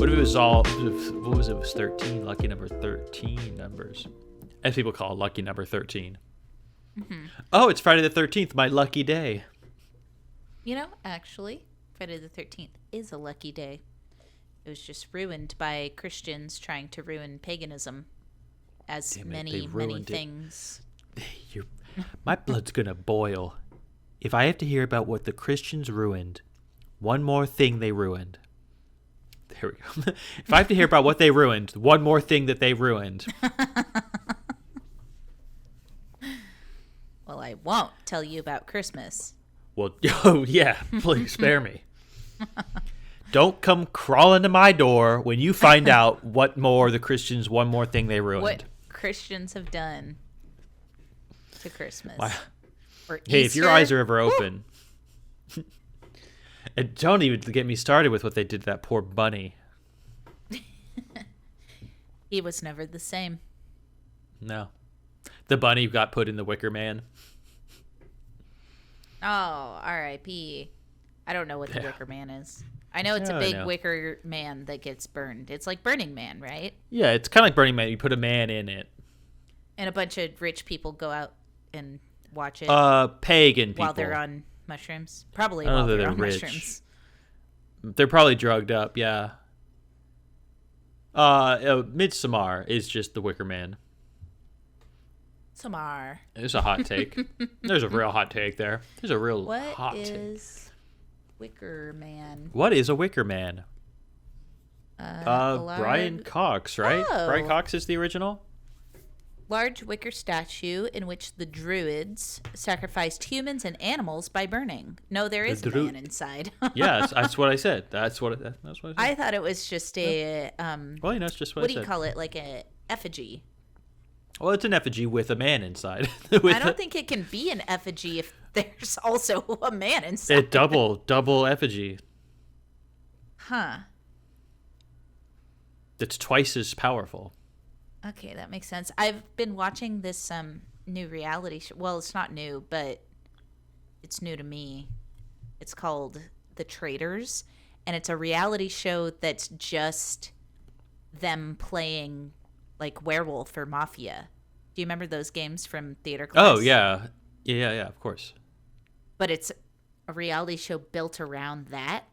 What if it was all? What was it? It was 13. Lucky number 13 numbers, as people call lucky number 13. Mm-hmm. Oh, it's Friday the 13th, my lucky day. You know, actually, Friday the 13th is a lucky day. It was just ruined by Christians trying to ruin paganism, as many things. My blood's gonna boil if I have to hear about what the Christians ruined. One more thing they ruined. There we go. If I have to hear about what they ruined, one more thing that they ruined. Well, I won't tell you about Christmas. Well, oh yeah, please spare me. Don't come crawling to my door when you find out what more the Christians, one more thing they ruined. What Christians have done to Christmas. Or hey, Easter. if your eyes are ever open. And don't even get me started with what they did to that poor bunny. He was never the same. No. The bunny got put in the Wicker Man. Oh, R.I.P. I don't know what the Wicker Man is. I know it's a big wicker man that gets burned. It's like Burning Man, right? Yeah, it's kind of like Burning Man. You put a man in it. And a bunch of rich people go out and watch it. Pagan people. While they're on mushrooms. Probably while they're on rich. Mushrooms. They're probably drugged up, yeah. Midsommar is just the Wicker Man. Samar. It's a hot take. There's a real hot take there. There's a real hot take. What is Wicker Man? What is a Wicker Man? Brian Cox, right? Oh. Brian Cox is the original? Large wicker statue in which the Druids sacrificed humans and animals by burning. No, there is a man inside. Yes, that's what I said. That's what I said. I thought it was just a... well, you know, it's just what I said. What do you call it? Like a effigy. Well, it's an effigy with a man inside. I don't think it can be an effigy if there's also a man inside. A double effigy. Huh. That's twice as powerful. Okay, that makes sense. I've been watching this new reality show. Well, it's not new, but it's new to me. It's called The Traitors, and it's a reality show that's just them playing like werewolf or mafia. Do you remember those games from theater class? Oh, yeah. Yeah, of course. But it's a reality show built around that.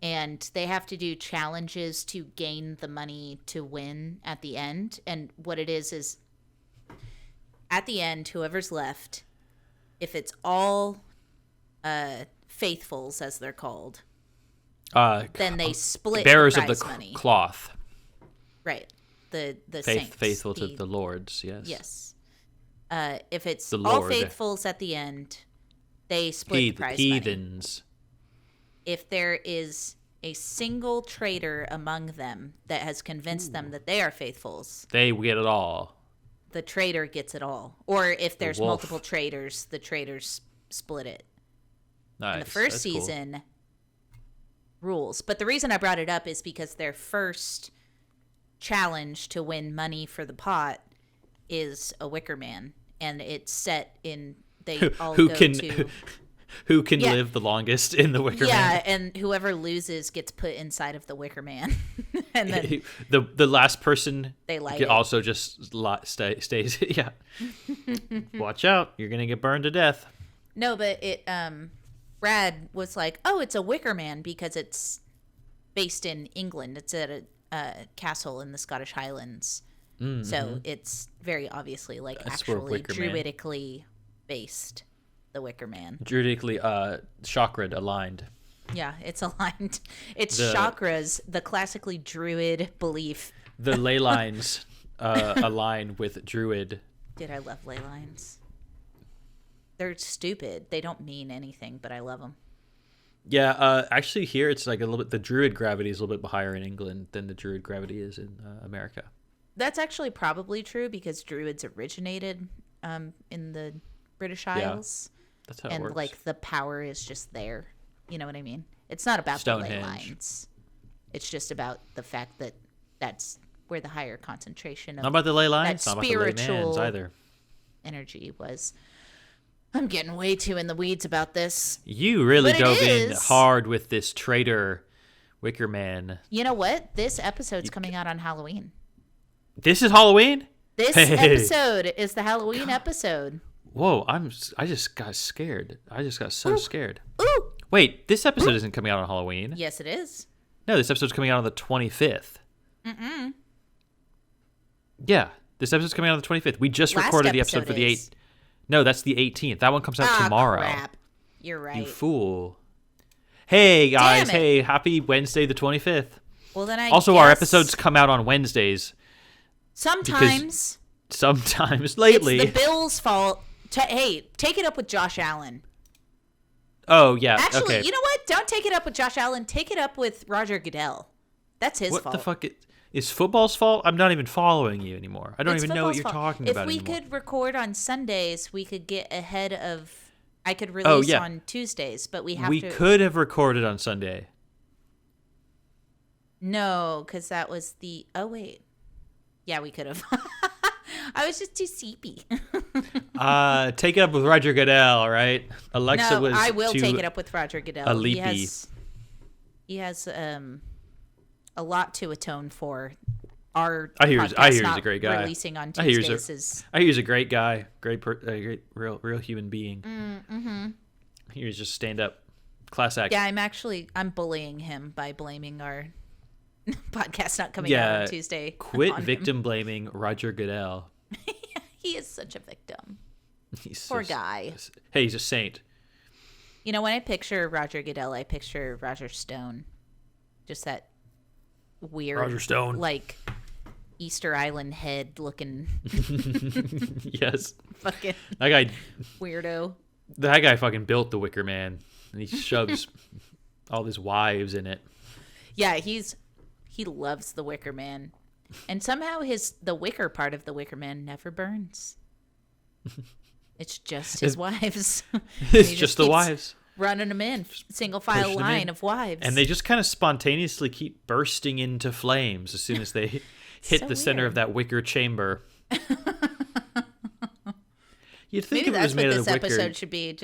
And they have to do challenges to gain the money to win at the end. And what it is at the end, whoever's left, if it's all faithfuls, as they're called, then they split bearers the of the money. Cloth. Right. The saints. Faithful to the lords, yes. Yes. If it's the all Lord. faithfuls at the end, they split the prize heathens. money. If there is a single traitor among them that has convinced them that they are faithfuls, they get it all. The traitor gets it all. Or if there's multiple traitors, the traitors split it. Nice. And the first season rules. But the reason I brought it up is because their first challenge to win money for the pot is a Wicker Man, and it's set in who can live the longest in the Wicker Man. Yeah, and whoever loses gets put inside of the Wicker Man. And then the last person they light also just stays. Yeah. Watch out, you're gonna get burned to death. No, but Brad was like, oh, it's a Wicker Man because it's based in England. It's at a castle in the Scottish Highlands. Mm-hmm. So it's very obviously actually druidically based, the Wicker Man. Druidically chakra aligned. Yeah, it's aligned. It's chakras, the classically druid belief. The ley lines align with druid. Dude, I love ley lines. They're stupid. They don't mean anything, but I love them. Yeah, actually here it's like a little bit, the druid gravity is a little bit higher in England than the druid gravity is in America. That's actually probably true because druids originated in the British Isles. Yeah, that's how it works. And the power is just there. You know what I mean? It's not about the ley lines. It's just about the fact that that's where the higher concentration of not about the ley lines, that not about the spiritual either. Energy was. I'm getting way too in the weeds about this. You really dove in hard with this traitor Wicker Man. You know what? This episode's coming out on Halloween. This is Halloween? This episode is the Halloween episode. Whoa, I just got scared. I just got so scared. Ooh. Wait, this episode isn't coming out on Halloween. Yes, it is. No, this episode's coming out on the 25th. Yeah, this episode's coming out on the 25th. We just recorded the episode for the 8th. No, that's the 18th. That one comes out tomorrow. Crap. You're right. You fool. Hey, guys. Hey, happy Wednesday the 25th. Well, then Also, our episodes come out on Wednesdays. Sometimes lately. It's the Bills' fault. Hey, take it up with Josh Allen. Oh, yeah. Actually, okay. You know what? Don't take it up with Josh Allen. Take it up with Roger Goodell. That's his fault. What the fuck? Is football's fault? I'm not even following you anymore. I don't even know what you're talking about anymore. If we could record on Sundays, we could get ahead of... I could release on Tuesdays, but we could have recorded on Sunday. No, because that was the... Oh, wait. Yeah, we could have. I was just too seepy. Take it up with Roger Goodell, all right? Alexa was I will take it up with Roger Goodell. He has a lot to atone for. I hear he's a great guy. Releasing on Tuesdays I hear he's a great guy, great real human being. He was just stand up, class act. Yeah, I'm bullying him by blaming our podcast not coming out on Tuesday. Quit victim blaming Roger Goodell. He is such a victim. Poor guy. Hey, he's a saint. You know, when I picture Roger Goodell, I picture Roger Stone. Just that weird, Roger Stone, like Easter Island head looking. Yes. Fucking that guy. Weirdo. That guy fucking built the Wicker Man, and he shoves all his wives in it. Yeah, he loves the Wicker Man, and somehow the wicker part of the Wicker Man never burns. It's just his wives. It's just the wives. Running them in, single file line of wives. And they just kind of spontaneously keep bursting into flames as soon as they hit the center of that wicker chamber. You'd think maybe if it was made that's of what wicker. this episode should be.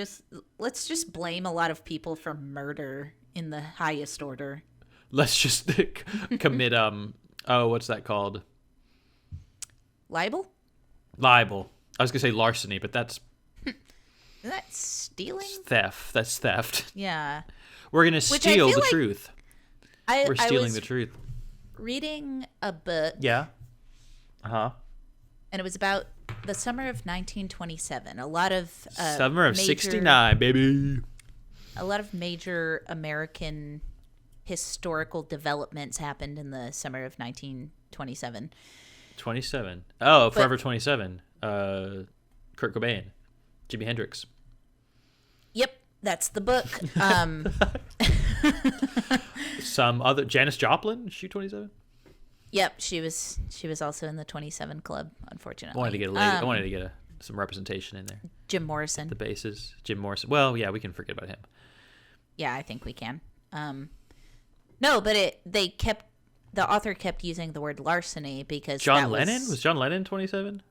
Let's just blame a lot of people for murder in the highest order. Let's just commit what's that called? Libel? Libel. I was gonna say larceny, but that's stealing? Theft. That's theft. Yeah. We're gonna steal the truth. We're stealing the truth. Reading a book. Yeah. Uh-huh. And it was about the summer of 1927. A lot of summer of 69, baby. A lot of major American historical developments happened in the summer of 1927. 27. Oh, Forever 27. Kurt Cobain. Jimi Hendrix. Yep, that's the book. Some other Janis Joplin. Is she 27? Yep, she was also in the 27 club. Unfortunately, I wanted to get some representation in there. Jim Morrison. The bases. Jim Morrison. Well, yeah, we can forget about him. Yeah, I think we can. No, but the author kept using the word larceny because John Lennon? Was John Lennon 27?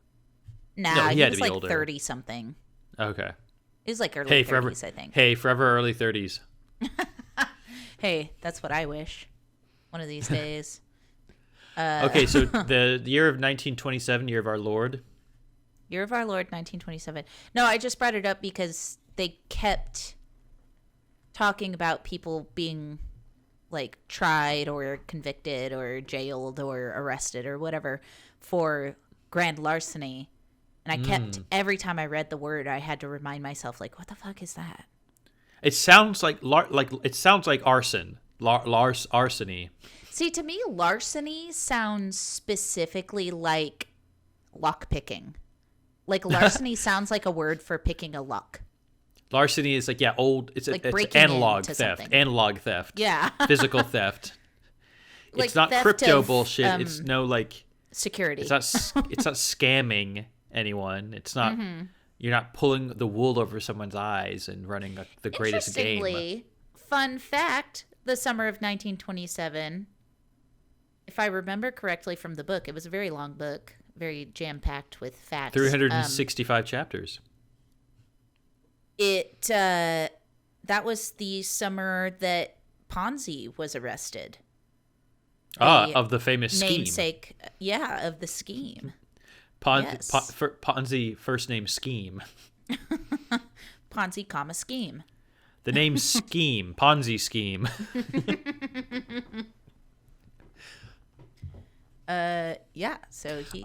Nah, no, he was like older. 30 something. Okay. He was like early 30s, I think. Hey, forever early 30s. Hey, that's what I wish. One of these days. Okay, so the year of 1927, year of our Lord. Year of our Lord, 1927. No, I just brought it up because they kept talking about people being like tried or convicted or jailed or arrested or whatever for grand larceny. And I kept, every time I read the word, I had to remind myself, like, what the fuck is that? It sounds like arson. Arsony. See, to me, larceny sounds specifically like lock picking. Like larceny sounds like a word for picking a lock. Larceny is like old. It's like it's analog theft. Something. Analog theft. Yeah. Physical theft. Like it's not crypto bullshit. It's no like security. It's not scamming anyone. It's not. You're not pulling the wool over someone's eyes and running the greatest game. Interestingly, fun fact: the summer of 1927. If I remember correctly from the book, it was a very long book, very jam-packed with facts. 365 chapters. That was the summer that Ponzi was arrested. Of the famous scheme. Namesake, of the scheme. Yes. Ponzi first name Scheme. Ponzi, scheme. The name Scheme, Ponzi Scheme. So he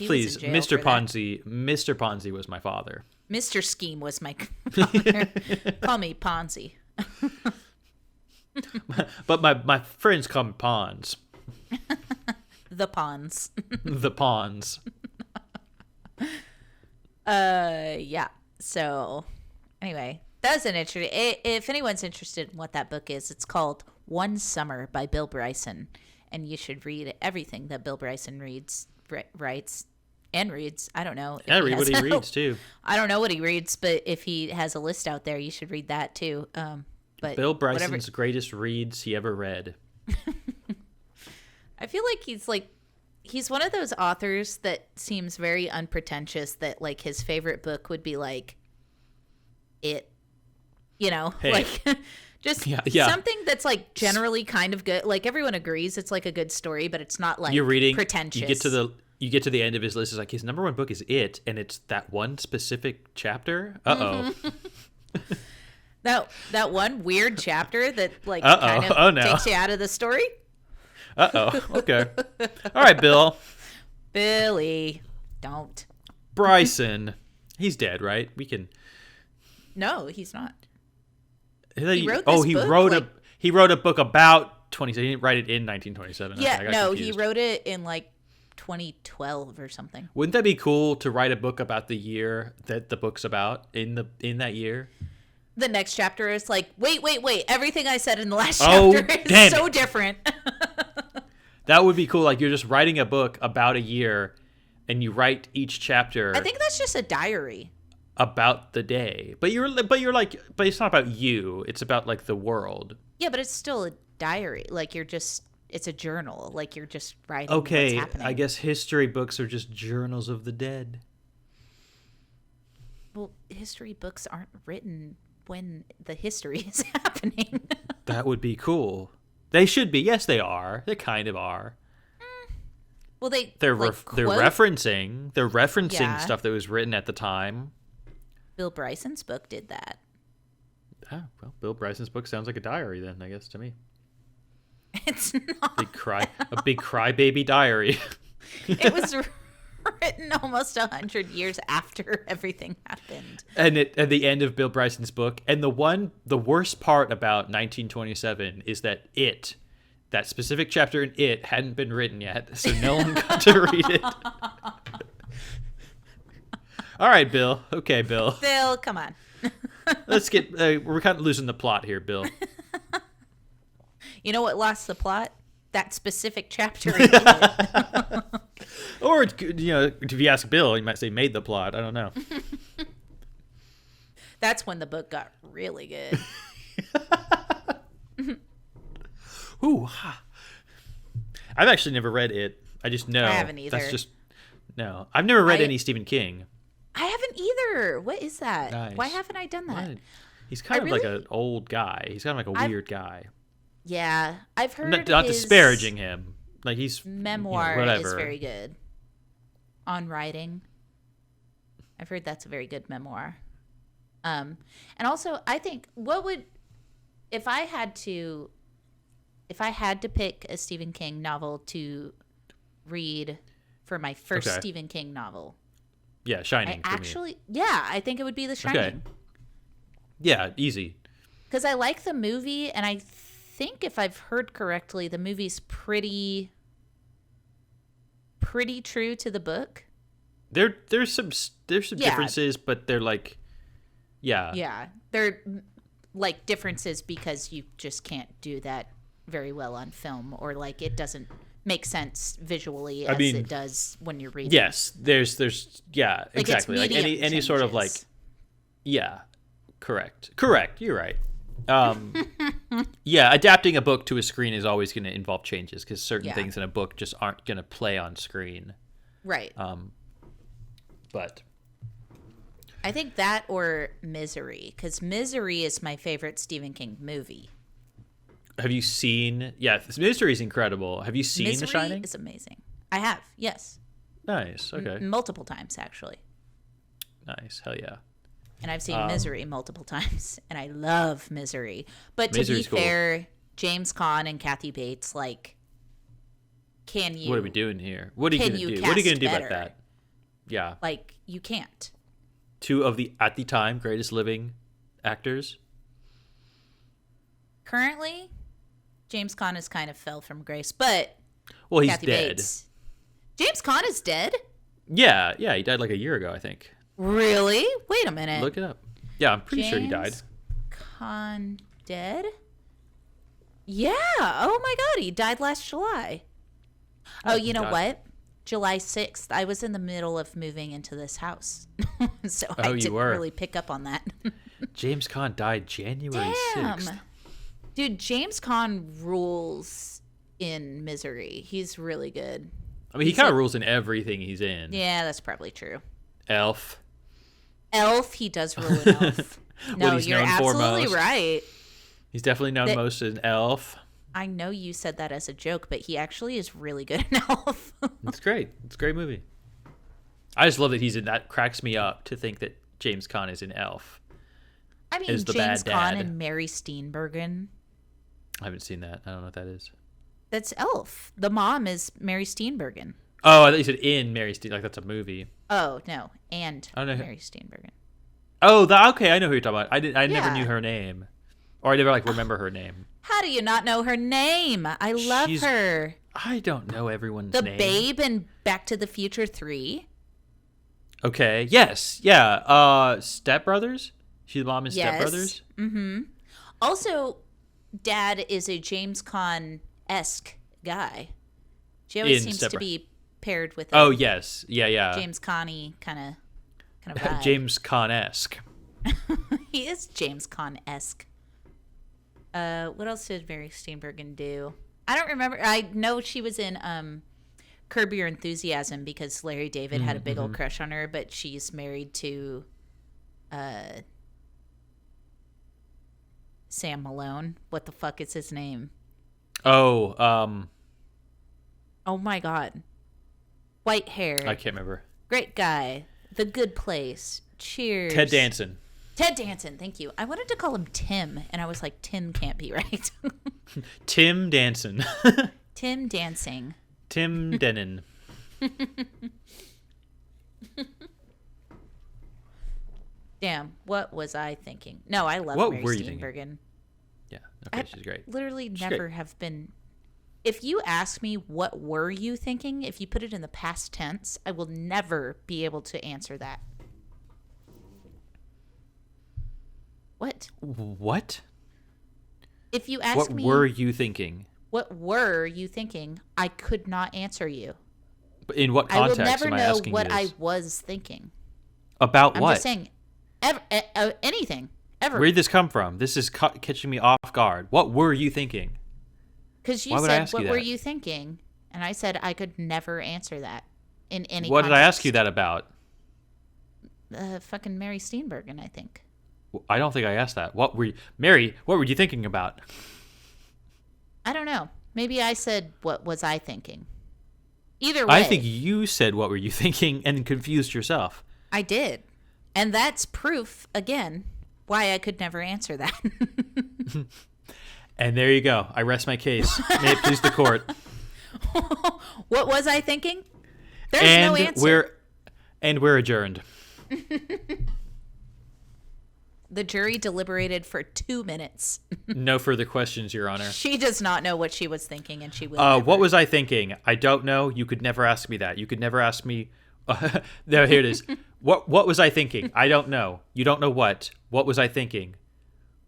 please, was in jail Mr. for that. Mr. Ponzi was my father. Mr. Scheme was my father. Call me Ponzi. But my friends call me Pons. The Pons. The Pons. So anyway, that was an interesting. If anyone's interested in what that book is, it's called One Summer by Bill Bryson, and you should read everything that Bill Bryson writes. I don't know. Yeah, read what he reads too. I don't know what he reads, but if he has a list out there, you should read that too. But Bill Bryson's greatest reads he ever read. I feel like he's one of those authors that seems very unpretentious, that like his favorite book would be like It, like just something that's like generally kind of good. Like everyone agrees it's like a good story, but it's not like you're reading pretentious. You get to the end of his list. It's like his number one book is It, and it's that one specific chapter. That one weird chapter that like kind of takes you out of the story. Okay. All right, Bill. Billy, don't. Bryson. He's dead, right? We can. No, he's not. He wrote a book about 20. He didn't write it in 1927. Yeah, okay, no, confused. he wrote it in like 2012 or something. Wouldn't that be cool to write a book about the year that the book's about in that year? The next chapter is like, wait. Everything I said in the last chapter is so different. That would be cool. Like you're just writing a book about a year, and you write each chapter. I think that's just a diary about the day. But it's not about you. It's about like the world. Yeah, but it's still a diary. Like it's a journal. Like you're just writing what's happening. I guess history books are just journals of the dead. Well, history books aren't written when the history is happening. That would be cool. They should be. Yes, they are. They kind of are. Well, they're referencing stuff that was written at the time. Bill Bryson's book did that. Ah, well, Bill Bryson's book sounds like a diary then, I guess, to me. It's not. A big crybaby diary. It was written almost 100 years after everything happened. And at the end of Bill Bryson's book, and the worst part about 1927 is that that specific chapter in It hadn't been written yet, so no one got to read it. All right, Bill. Okay, Bill. Bill, come on. Let's get. We're kind of losing the plot here, Bill. You know what lost the plot? That specific chapter. Or if you ask Bill, he might say made the plot. I don't know. That's when the book got really good. Ooh, I've actually never read It. I just know. I haven't either. No. I've never read any Stephen King. I haven't either. What is that? Nice. Why haven't I done that? What? He's kind of like an old guy. He's kind of like a weird guy. Yeah, I've heard not disparaging him. Like he's memoir whatever. is very good. On writing, I've heard that's a very good memoir. And also, I think if I had to pick a Stephen King novel to read for my first Stephen King novel. Yeah, Shining. I think it would be The Shining. Okay. Yeah, easy. Because I like the movie, and I think if I've heard correctly, the movie's pretty true to the book. There's some differences, but they're like, yeah, they're like differences because you just can't do that very well on film, or like it doesn't make sense visually as it does when you're reading. Yes, there's exactly like any sort of like, correct. You're right. Adapting a book to a screen is always going to involve changes because certain things in a book just aren't going to play on screen. Right. But I think that or Misery, because Misery is my favorite Stephen King movie. Have you seen? Yeah, this Misery is incredible. Have you seen Misery The Shining? is amazing. I have, yes. Nice. Okay. Multiple times, actually. Nice. Hell yeah. And I've seen Misery multiple times, and I love Misery. But to Misery's be fair, James Caan and Kathy Bates, like, can you... What are we doing here? What are you can going to you do? What are you going to do cast about better? that? Yeah. Like, you can't. Two of the, at the time, greatest living actors. Currently, James Caan has kind of fell from grace, but Well, he's Kathy dead. Bates. James Caan is dead? Yeah, he died like a year ago, I think. Really? Wait a minute. Look it up. Yeah, I'm pretty sure he died. James Caan dead? Yeah. Oh my God, he died last July. Oh, you know God. what? July 6th. I was in the middle of moving into this house. So I you didn't were. really pick up on that. James Caan died January 6th. Dude, James Caan rules in Misery. He's really good. I mean, he kind of rules in everything he's in. Yeah, that's probably true. Elf. Elf, he does rule in Elf. No, he's you're known for absolutely most. right. He's definitely known most as Elf. I know you said that as a joke, but he actually is really good in Elf. It's great. It's a great movie. I just love that he's in that. Cracks me up to think that James Caan is in Elf. I mean, Is the James bad Caan dad. and Mary Steenburgen. I haven't seen that. I don't know what that is. That's Elf. The mom is Mary Steenburgen. Oh, I thought you said in Mary Steenburgen. Like that's a movie. Oh, no. And I don't know. Mary Steenburgen. Oh, okay. I know who you're talking about. I never Yeah. knew her name, or I never remember her name. How do you not know her name? I love her. I don't know everyone's The name. babe in Back to the Future 3. Okay. Yes. Yeah. Step Brothers. She's the mom in Yes. Step Brothers. Mm-hmm. Also, Dad is a James Caan-esque guy. She always In seems Step to Bro- be paired with Oh a yes. Yeah. James Caan-y kind of vibe. James Caan-esque. He is James Caan-esque. What else did Mary Steenburgen do? I don't remember. I know she was in Curb Your Enthusiasm because Larry David had a big old crush on her, but she's married to Sam Malone. What the fuck is his name? Oh, Oh my God. White hair. I can't remember. Great guy. The Good Place. Cheers. Ted Danson. Ted Danson, thank you. I wanted to call him Tim, and I was like, Tim can't be right. Tim Danson. Tim Dancing. Tim Denon. Damn, what was I thinking? No, I love What Mary were you thinking? Steenburgen. Yeah. Okay, she's great. Literally She's never great. have been. If you ask me what were you thinking, if you put it in the past tense, I will never be able to answer that. What? What? If you ask What me were you thinking? what were you thinking, I could not answer you. In what I will context never am I know asking what you I this? was thinking. About I'm what? just saying, anything, ever. Where did this come from? This is catching me off guard. What were you thinking? Because you Why would I said, ask what you were that? you thinking? And I said I could never answer that in any What did I ask context. you that about? Fucking Mary Steenburgen, I think. I don't think I asked that. Mary, what were you thinking about? I don't know. Maybe I said, what was I thinking? Either way. I think you said what were you thinking and confused yourself. I did. And that's proof, again, why I could never answer that. And there you go. I rest my case. May it please the court. What was I thinking? There's no answer. We're adjourned. The jury deliberated for 2 minutes. No further questions, Your Honor. She does not know what she was thinking, and she will never. What was I thinking? I don't know. You could never ask me that. You could never ask me. There, here it is. What was I thinking? I don't know. You don't know what. What was I thinking?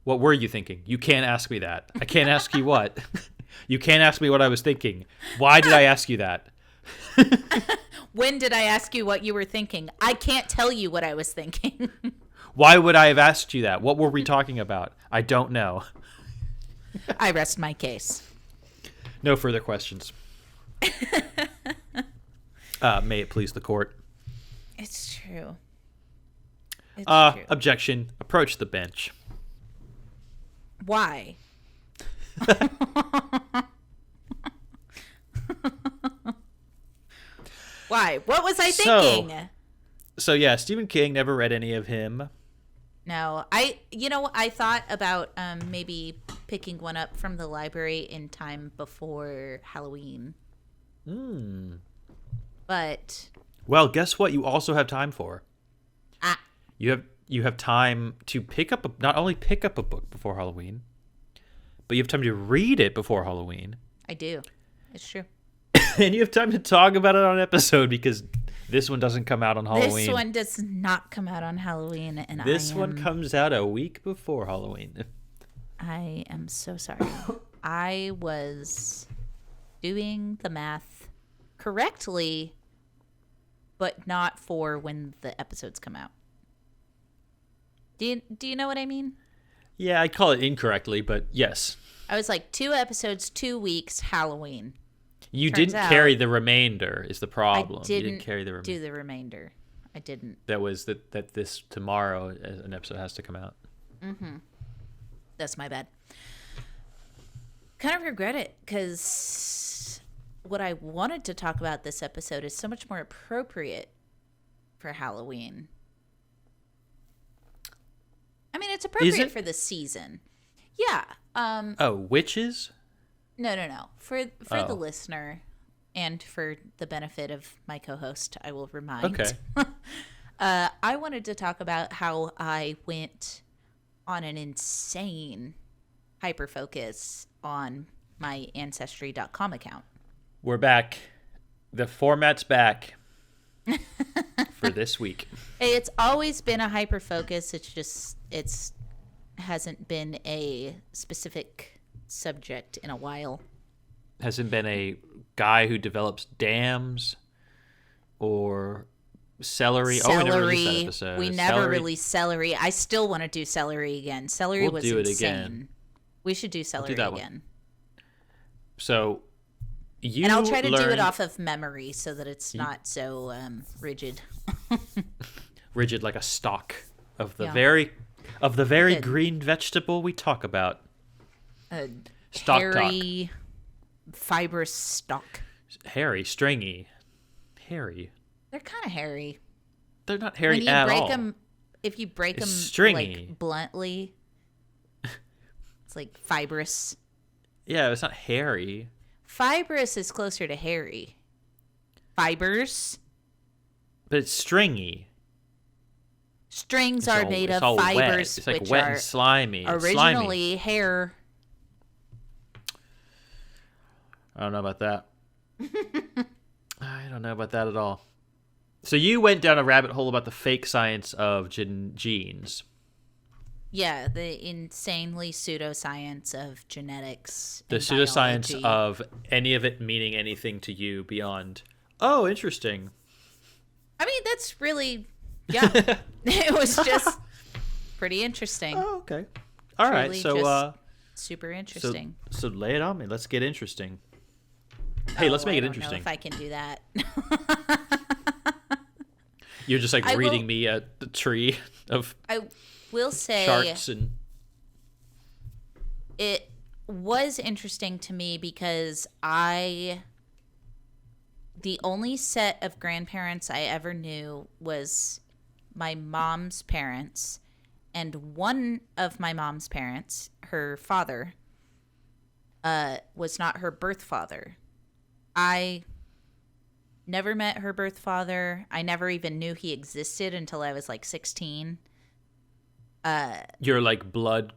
What were you thinking? You can't ask me that. I can't ask you what. You can't ask me what I was thinking. Why did I ask you that? When did I ask you what you were thinking? I can't tell you what I was thinking. Why would I have asked you that? What were we talking about? I don't know. I rest my case. No further questions. May it please the court. It's true. It's true. Objection. Approach the bench. Why? Why? What was I thinking? So yeah, Stephen King, never read any of him. No, I thought about maybe picking one up from the library in time before Halloween. But well, guess what? You also have time for. Ah. You have time to not only pick up a book before Halloween, but you have time to read it before Halloween. I do. It's true. And you have time to talk about it on an episode because this one doesn't come out on Halloween. This one does not come out on Halloween, and this one comes out a week before Halloween. I am so sorry. I was doing the math correctly, but not for when the episodes come out. Do you know what I mean? Yeah, I call it incorrectly, but yes. I was like 2 episodes, 2 weeks, Halloween. You didn't carry the remainder is the problem. You didn't carry the remainder. Do the remainder. I didn't. That was that this tomorrow an episode has to come out. Mm-hmm. That's my bad. Kind of regret it because what I wanted to talk about this episode is so much more appropriate for Halloween. I mean, it's appropriate for the season. Yeah. Witches? No. For the listener and for the benefit of my co-host, I will remind. Okay. I wanted to talk about how I went on an insane hyper-focus on my Ancestry.com account. We're back. The format's back for this week. Hey, it's always been a hyper-focus. It's hasn't been a specific subject in a while. Hasn't been a guy who develops dams or celery. Oh, we never released that episode. We never released celery. I still want to do celery again. Celery was insane. We'll do it again. We should do celery again. So and I'll try to do it off of memory so that it's not so rigid. Rigid like a stalk of the very green vegetable we talk about. Stalk hairy, fibrous stalk. Hairy, stringy. Hairy. They're kind of hairy. They're not hairy at all. If you break them stringy. Like bluntly, it's like fibrous. Yeah, it's not hairy. Fibrous is closer to hairy. Fibers. But it's stringy. Strings are made of fibers, wet. It's like which wet are and slimy. Originally hair. I don't know about that. I don't know about that at all. So you went down a rabbit hole about the fake science of genes. Yeah, the insanely pseudoscience of genetics. The pseudoscience of any of it meaning anything to you beyond, oh, interesting. I mean, that's really, yeah. It was just pretty interesting. Oh, okay. All right, so super interesting. So lay it on me. Let's get interesting. Hey, let's make it interesting. I don't know if I can do that. You're just like reading me a tree of I will say charts and it was interesting to me because the only set of grandparents I ever knew was my mom's parents, and one of my mom's parents, her father, was not her birth father. I never met her birth father. I never even knew he existed until I was like 16. Your like blood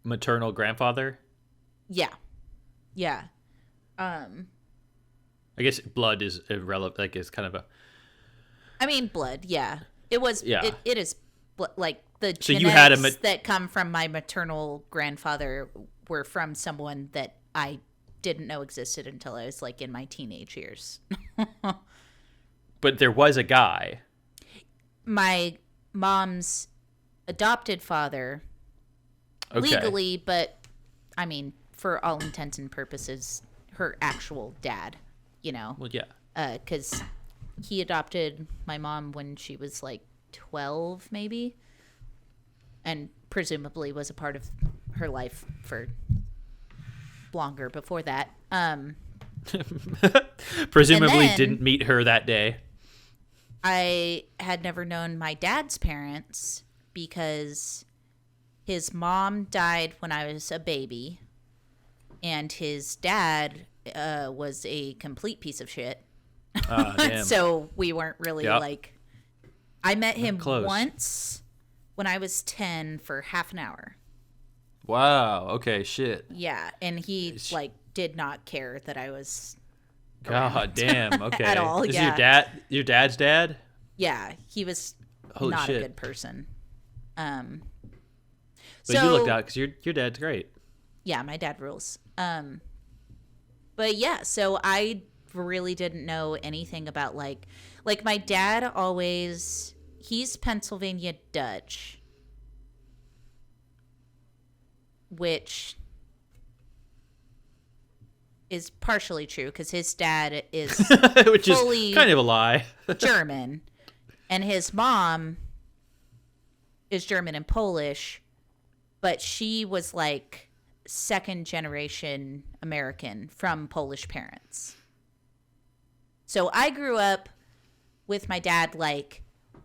maternal grandfather? Yeah. I guess blood is irrelevant. Like it's kind of a. I mean, blood. Yeah, it was. Yeah. It is like the so genetics you had that come from my maternal grandfather were from someone that I didn't know existed until I was like in my teenage years. But there was a guy. My mom's adopted father, legally, but I mean, for all intents and purposes, her actual dad, you know. Well, yeah. Because he adopted my mom when she was like 12, maybe, and presumably was a part of her life for longer before that. Presumably then- didn't meet her that day. I had never known my dad's parents because his mom died when I was a baby, and his dad was a complete piece of shit. Damn. So we weren't really like. I met him Close. once when I was 10 for half an hour. Wow. Okay. Shit. Yeah, and he like did not care that I was. God damn. Okay. At all, This yeah. is your dad? Your dad's dad? Yeah, he was Holy not shit. a good person. But So you looked out because your dad's great. yeah, my dad rules. But yeah, so I really didn't know anything about like my dad always, he's Pennsylvania Dutch, which is partially true because his dad is Which fully is kind of a lie. German, and his mom is German and Polish, but she was like second generation American from Polish parents. So I grew up with my dad, like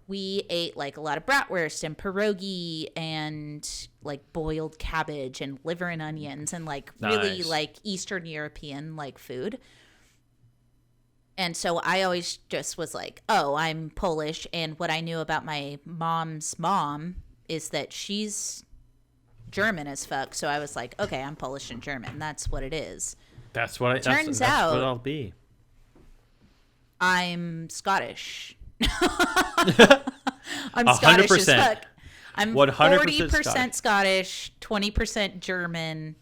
we ate like a lot of bratwurst and pierogi and like boiled cabbage and liver and onions and like really Nice. like Eastern European like food. And so I always just was like, oh, I'm Polish. And what I knew about my mom's mom is that she's German as fuck. So I was like, okay, I'm Polish and German. That's what it is. That's what Turns that's out- what I'll be. I'm Scottish. I'm Scottish as 100%. fuck. I'm 100% 40% Scottish, 20% German,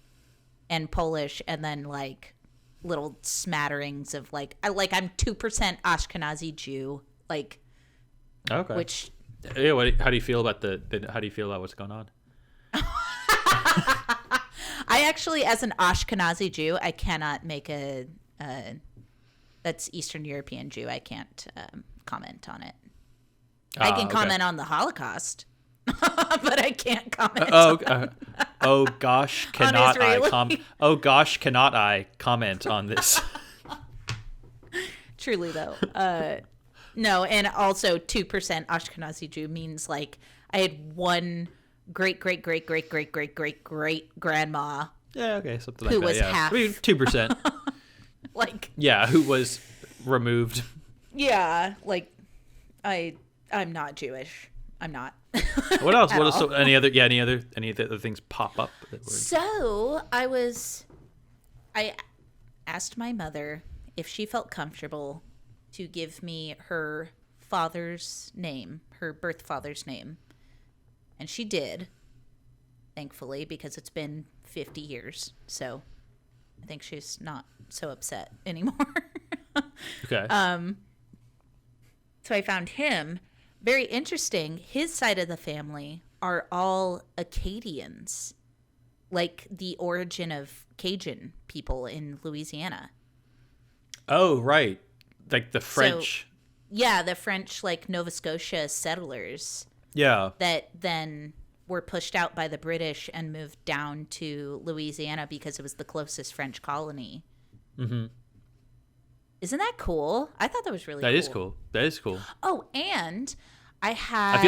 and Polish, and then like little smatterings of like I'm 2% Ashkenazi Jew, like Okay. which Yeah. How do you feel about how do you feel about what's going on? I actually, as an Ashkenazi Jew, I cannot make a that's Eastern European Jew. I can't comment on it. I can okay. comment on the Holocaust, but I can't comment. Oh gosh, cannot I Israeli. Oh gosh, cannot I comment on this? Truly though, no, and also 2% Ashkenazi Jew means like I had one great grandma, Yeah, okay, something Who like that. was Yeah. half. 2%. like Yeah, who was removed. yeah, like I'm not Jewish. I'm not. What else? At What else? all. Any other things pop up that were So I asked my mother if she felt comfortable to give me her father's name, her birth father's name. And she did, thankfully, because it's been 50 years. So I think she's not so upset anymore. Okay. So I found him very interesting. His side of the family are all Acadians, like the origin of Cajun people in Louisiana. Oh, right. Like the French. Yeah, the French, like Nova Scotia settlers Yeah. that then were pushed out by the British and moved down to Louisiana because it was the closest French colony. Mm-hmm. Isn't that cool? I thought that was really That cool. is cool. That is cool. Oh, and I had... I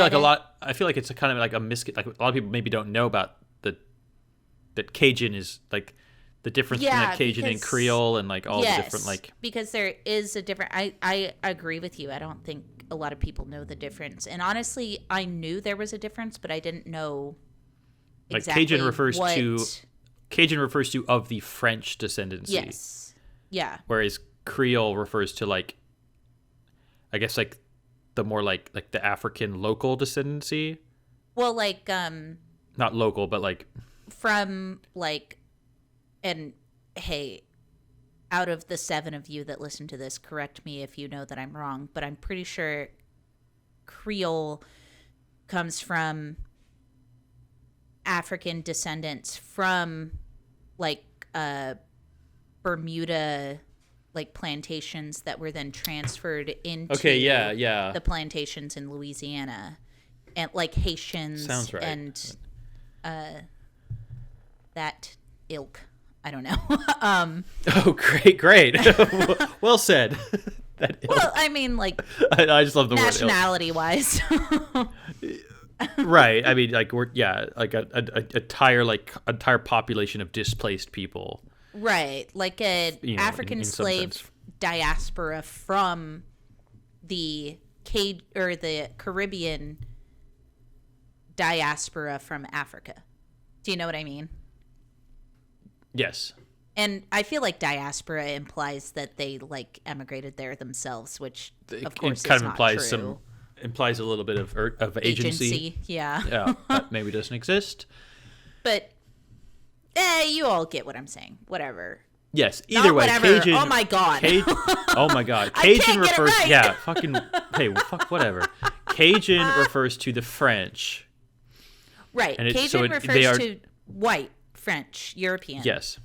feel like it's a kind of like a like a lot of people maybe don't know about that Cajun is like the difference between Yeah, like Cajun and because- Creole and like all the different like because there is a different... I agree with you. I don't think a lot of people know the difference. And honestly, I knew there was a difference, but I didn't know like exactly Cajun refers what... to of the French descendancy. Yes. Yeah. Whereas Creole refers to like I guess like the more like the African local descendancy. Well, like Not local, but like from like, and hey, out of the 7 of you that listen to this, correct me if you know that I'm wrong, but I'm pretty sure Creole comes from African descendants from like Bermuda, like plantations that were then transferred into the plantations in Louisiana, and like Haitians. Sounds right. And that ilk. I don't know. Oh, great. Well said. Well, I mean, like, I just love the word nationality wise. Right. I mean, like like a entire population of displaced people. Right. Like an African in slave diaspora from the Caribbean diaspora from Africa. Do you know what I mean? Yes. And I feel like diaspora implies that they like emigrated there themselves, which of course is not true. Implies a little bit of agency. Yeah. That maybe doesn't exist. But you all get what I'm saying. Whatever. Yes. Either Not way, whatever. Cajun. Oh my god. Oh my god. I Cajun can't get it refers. right. Yeah. Fucking. Hey. Fuck. Whatever. Cajun refers to the French. Right. And Cajun refers to white, French, European. Yes.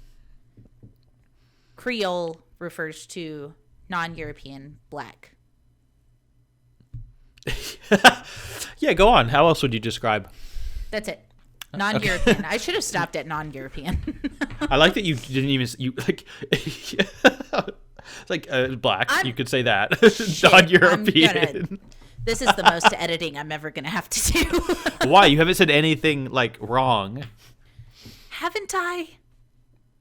Creole refers to non-European, black. Yeah. Go on. How else would you describe? That's it. Non-European. Okay. I should have stopped at non-European. I like that you didn't even black. You could say that. Non-European. This is the most editing I'm ever gonna have to do. Why? You haven't said anything like wrong. Haven't I?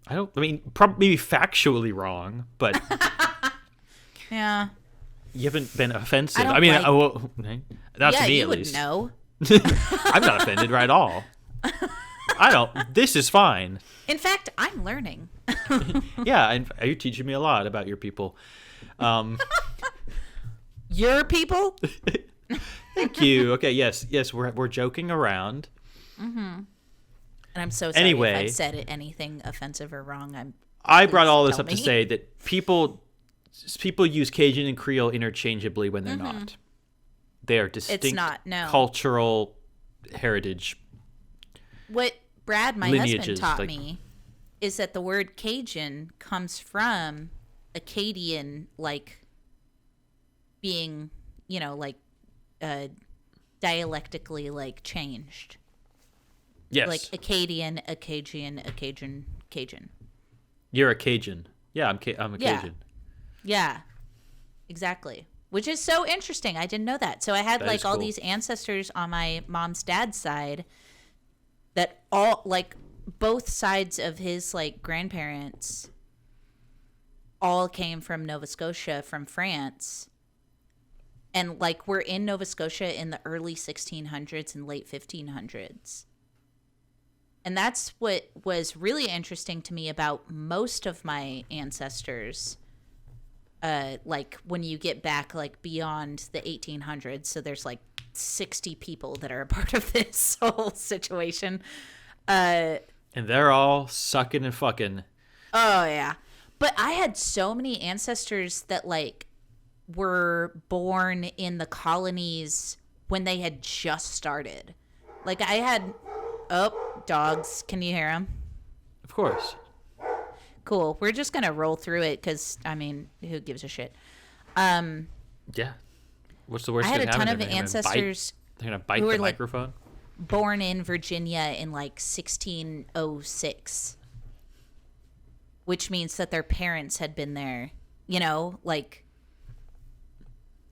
I mean, probably factually wrong, but yeah. You haven't been offensive. I mean, not yeah, to me you at would least. know. I'm not offended right at all. I don't. This is fine. In fact, I'm learning. Yeah, and you're teaching me a lot about your people. Your people? Thank you. Okay, yes, we're joking around. Mm-hmm. And I'm so sorry if I've said anything offensive or wrong. I brought all this up to say that people use Cajun and Creole interchangeably when they're not. They are distinct cultural heritage. What Brad, my husband, taught like, me is that the word Cajun comes from Acadian, like being, dialectically like changed. Yes. Like Acadian, Cajun. You're a Cajun. Yeah, I'm a Cajun. Yeah, exactly. Which is so interesting. I didn't know that. So I had like all these ancestors on my mom's dad's side that all like both sides of his like grandparents all came from Nova Scotia, from France. And like we're in Nova Scotia in the early 1600s and late 1500s. And that's what was really interesting to me about most of my ancestors. Like when you get back like beyond the 1800s, so there's like 60 people that are a part of this whole situation. And they're all sucking and fucking. Oh yeah. But I had so many ancestors that like were born in the colonies when they had just started. Like I had dogs. Can you hear them? Of course. Cool. We're just going to roll through it because, I mean, who gives a shit? Yeah. What's the worst I had thing a ton of ancestors they're going to bite the microphone? Born in Virginia in like 1606, which means that their parents had been there, like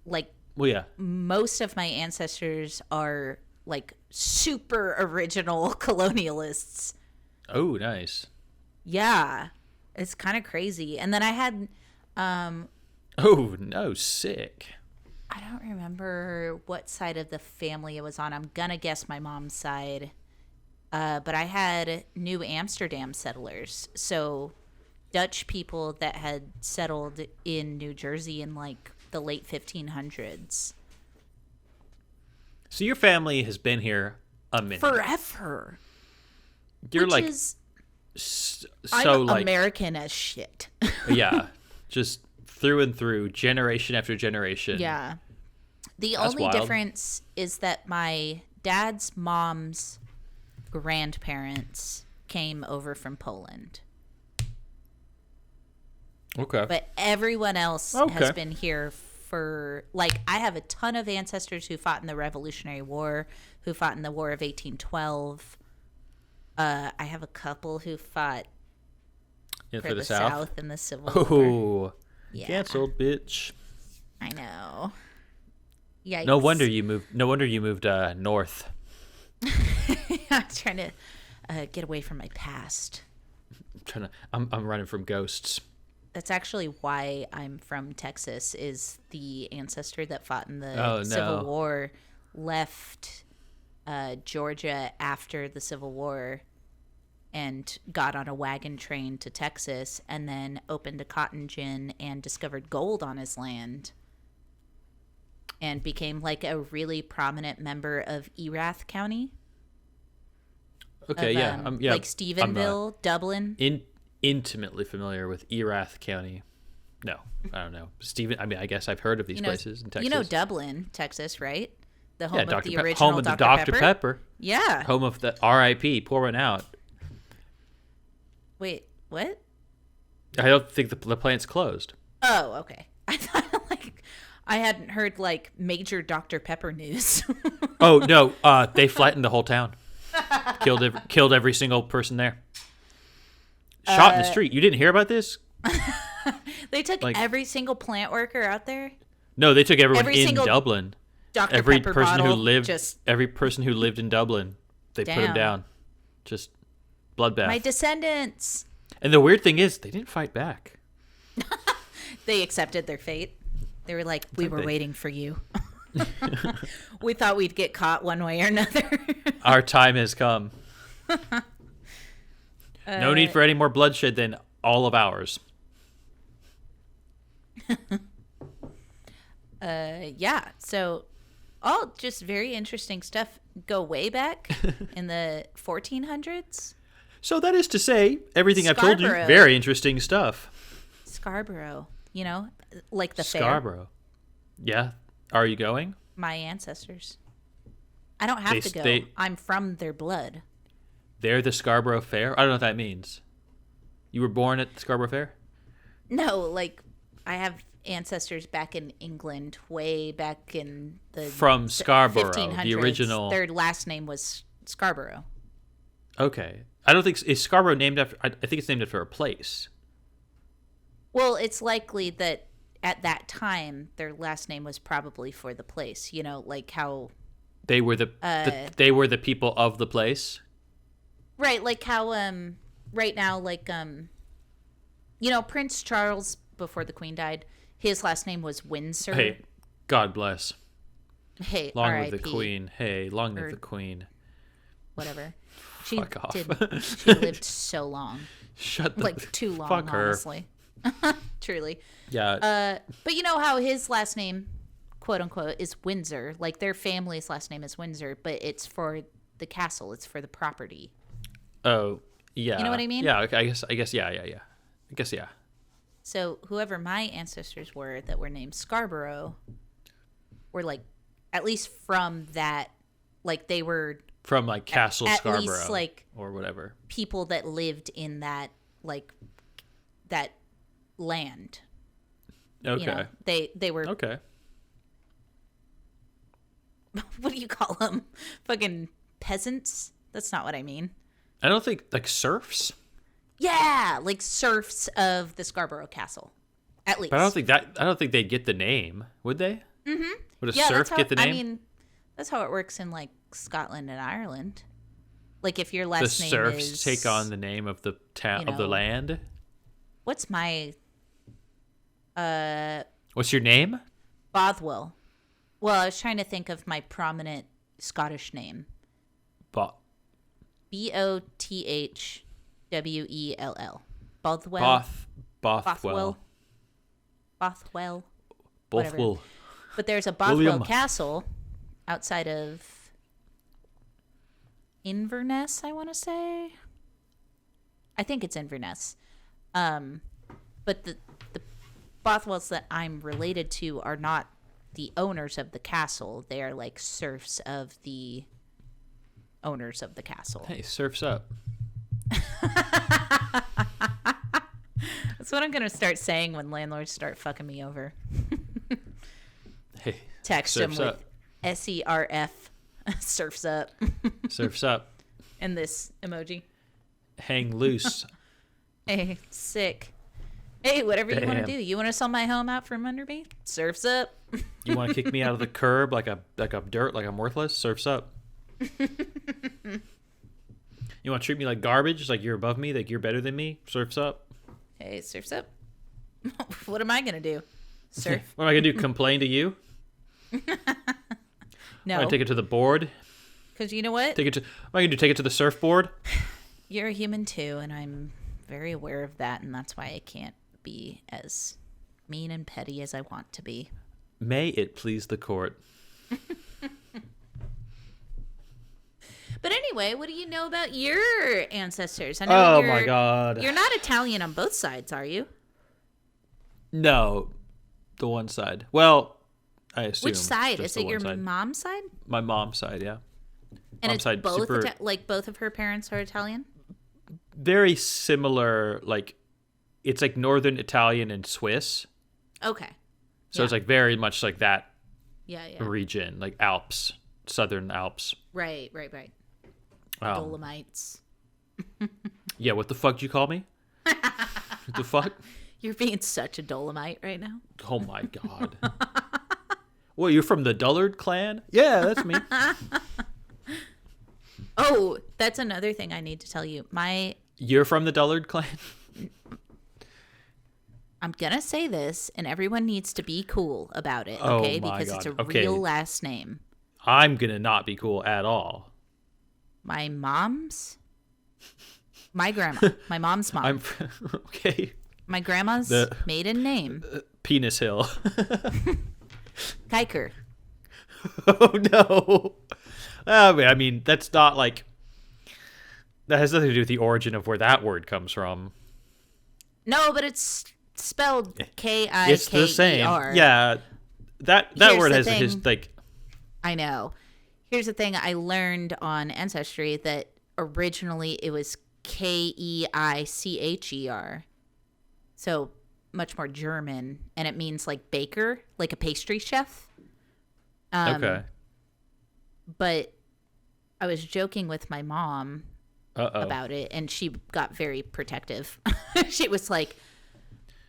well, yeah. Most of my ancestors are like super original colonialists. Oh, nice. Yeah. It's kind of crazy. And then I had oh, no, sick. I don't remember what side of the family it was on. I'm going to guess my mom's side. But I had New Amsterdam settlers. So Dutch people that had settled in New Jersey in like the late 1500s. So your family has been here a minute. Forever. You're like I'm like American as shit. Yeah. Just through and through, generation after generation. Yeah. The That's only wild. difference is that my dad's mom's grandparents came over from Poland. Okay. But everyone else has been here for, like, I have a ton of ancestors who fought in the Revolutionary War, who fought in the War of 1812. I have a couple who fought for the South in the Civil War. Oh, Yeah. canceled, bitch. I know. Yikes. No wonder you moved. No wonder you moved north. I'm trying to get away from my past. I'm running from ghosts. That's actually why I'm from Texas. Is the ancestor that fought in the Civil War left Georgia after the Civil War and got on a wagon train to Texas and then opened a cotton gin and discovered gold on his land and became like a really prominent member of Erath County. Okay, yeah. Like Stephenville, Dublin. Intimately familiar with Erath County. No, I don't know. I guess I've heard of these places in Texas. You know Dublin, Texas, right? The home of the original home of the Dr. Pepper. Yeah. Home of the R.I.P. Pour one out. Wait, what? I don't think the plant's closed. Oh, okay. I thought I hadn't heard major Dr. Pepper news. Oh no, they flattened the whole town. Killed every single person there. Shot in the street. You didn't hear about this? They took every single plant worker out there? No, they took everyone in Dublin. Dr. Pepper bottle, every person who lived in Dublin, they put them down. Just bloodbath. My descendants. And the weird thing is, they didn't fight back. They accepted their fate. They were like, we were waiting for you. We thought we'd get caught one way or another. Our time has come. No need for any more bloodshed than all of ours. Yeah. So all just very interesting stuff. Go way back in the 1400s. So that is to say, everything I've told you, very interesting stuff. Scarborough, like the Scarborough. Fair. Yeah. Are you going? My ancestors. I don't have to go. I'm from their blood. They're the Scarborough Fair? I don't know what that means. You were born at the Scarborough Fair? No, I have ancestors back in England, way back in the from Scarborough, 1500s. The original. Their last name was Scarborough. Okay. I don't think is Scarborough named after. I think it's named after a place. Well, it's likely that at that time their last name was probably for the place. Like how they were they were the people of the place. Right, like how right now Prince Charles before the Queen died, his last name was Windsor. Hey, God bless. Hey, long live the Queen. Hey, long live the Queen. Whatever. Fuck off. She lived so long. Shut the too long, fuck her. Honestly. Truly. Yeah. But you know how his last name, quote unquote, is Windsor. Like their family's last name is Windsor, but it's for the castle. It's for the property. Oh, yeah. You know what I mean? Yeah. Okay, I guess. Yeah. I guess. Yeah. So whoever my ancestors were that were named Scarborough were at least from that, they were from Castle Scarborough, at least or whatever, people that lived in that that land. Okay. They were okay. What do you call them? Fucking peasants? That's not what I mean. I don't think serfs. Yeah, serfs of the Scarborough Castle, at least. But I don't think they'd get the name, would they? Mm-hmm. Would a serf get the name? I mean, that's how it works in Scotland and Ireland. If your last name is, the serfs take on the name of the town of the land. What's my? What's your name? Bothwell. Well, I was trying to think of my prominent Scottish name. Bothwell. Bothwell. Bothwell. Bothwell. Bothwell. But there's a Bothwell Castle outside of Inverness, I want to say. I think it's Inverness. But the Bothwells that I'm related to are not the owners of the castle. They are serfs of the owners of the castle. Hey, surf's up. That's what I'm going to start saying when landlords start fucking me over. Hey, text them with SERF, surfs up. Surf's up. And this emoji. Hang loose. Hey, sick. Hey, whatever you want to Damn. do. You want to sell my home out from under me? Surf's up. You want to kick me out of the curb like I'm dirt, like I'm worthless? Surf's up. You want to treat me like garbage, like you're above me, like you're better than me? Surf's up. Hey, surf's up. What am I going to do? Surf? What am I gonna do? Complain to you? No. I take it to the board. Because you know what? Take it to. What am I gonna do? Take it to the surfboard? You're a human too, and I'm very aware of that, and that's why I can't be as mean and petty as I want to be. May it please the court. But anyway, what do you know about your ancestors? I know Oh my God. You're not Italian on both sides, are you? No, the one side. Well, I assume. Which side? just Is the it one your side. mom's side? My mom's side, yeah. And Mom's it's side, both super- like both of her parents are Italian? Very similar. Like, it's like Northern Italian and Swiss. Okay. So it's like very much like that Yeah. region, like Alps, Southern Alps. Right. Um, Dolomites. Yeah, what the fuck did you call me? What the fuck? You're being such a Dolomite right now. Oh my God. Well, you're from the Dullard clan? Yeah, that's me. Oh, that's another thing I need to tell you. You're from the Dullard clan? I'm gonna say this, and everyone needs to be cool about it, Oh okay? my Because God. it's a Okay. real last name. I'm gonna not be cool at all. My mom's, my grandma, my mom's mom, I'm okay. my grandma's maiden name, Penis Hill. Kiker. Oh no. I mean, that's not like that has nothing to do with the origin of where that word comes from. No, but it's spelled K-I-K-E-R. It's the same. Yeah. That Here's word the has thing. his like I know. Here's the thing I learned on Ancestry that originally it was Keicher. So much more German, and it means like baker, like a pastry chef. okay. But I was joking with my mom Uh-oh. about it, and she got very protective. She was like,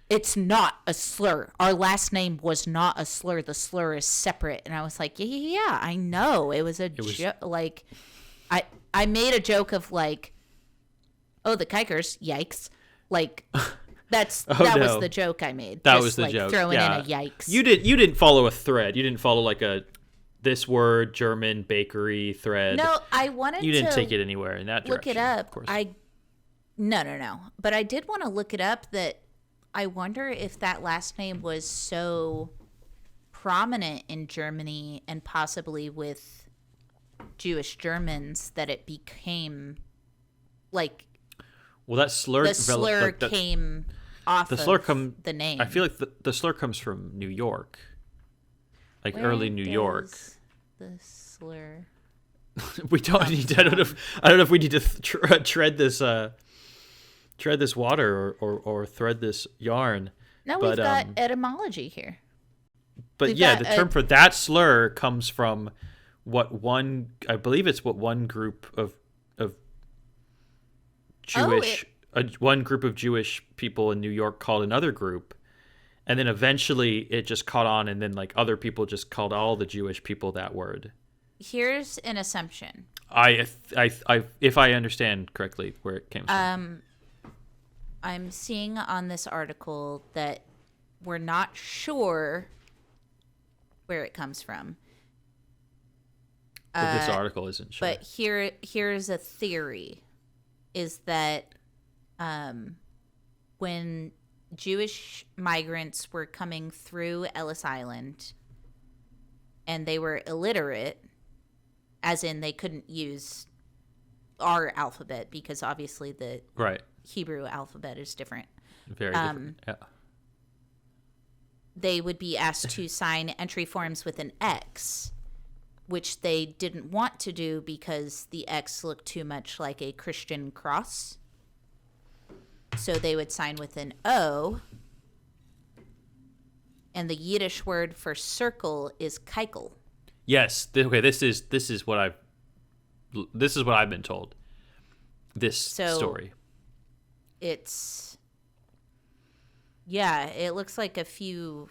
it's not a slur. Our last name was not a slur. The slur is separate. And I was like, yeah, I know. It was joke. Like, I made a joke of like, oh, the Kikers, yikes. Like, that was the joke I made. That Just, was the like, joke. Throwing yeah. in a yikes. You didn't follow a thread. You didn't follow like this word German bakery thread. No, I wanted to. You didn't take it anywhere in that look direction. it up. Of course. No. But I did want to look it up. That I wonder if that last name was so prominent in Germany and possibly with Jewish Germans that it became like Well, that slur. the slur came off the slur of the name. I feel like the slur comes from New York, like early New York. The slur. We don't need. I don't know if we need to tread this water or thread this yarn. No, we've got etymology here. But we've yeah, got the term for that slur comes from I believe it's what one group of Jewish one group of Jewish people in New York called another group, and then eventually it just caught on, and then like other people just called all the Jewish people that word. Here's an assumption. If I understand correctly where it came from. I'm seeing on this article that we're not sure where it comes from. But this article isn't sure. But here's a theory, is that when Jewish migrants were coming through Ellis Island and they were illiterate, as in they couldn't use our alphabet because obviously the right. Hebrew alphabet is different. Very different. Yeah. They would be asked to sign entry forms with an X, which they didn't want to do because the X looked too much like a Christian cross. So they would sign with an O. And the Yiddish word for circle is keikel. Yes. Okay. This is what I've been told. This story. it's it looks like a few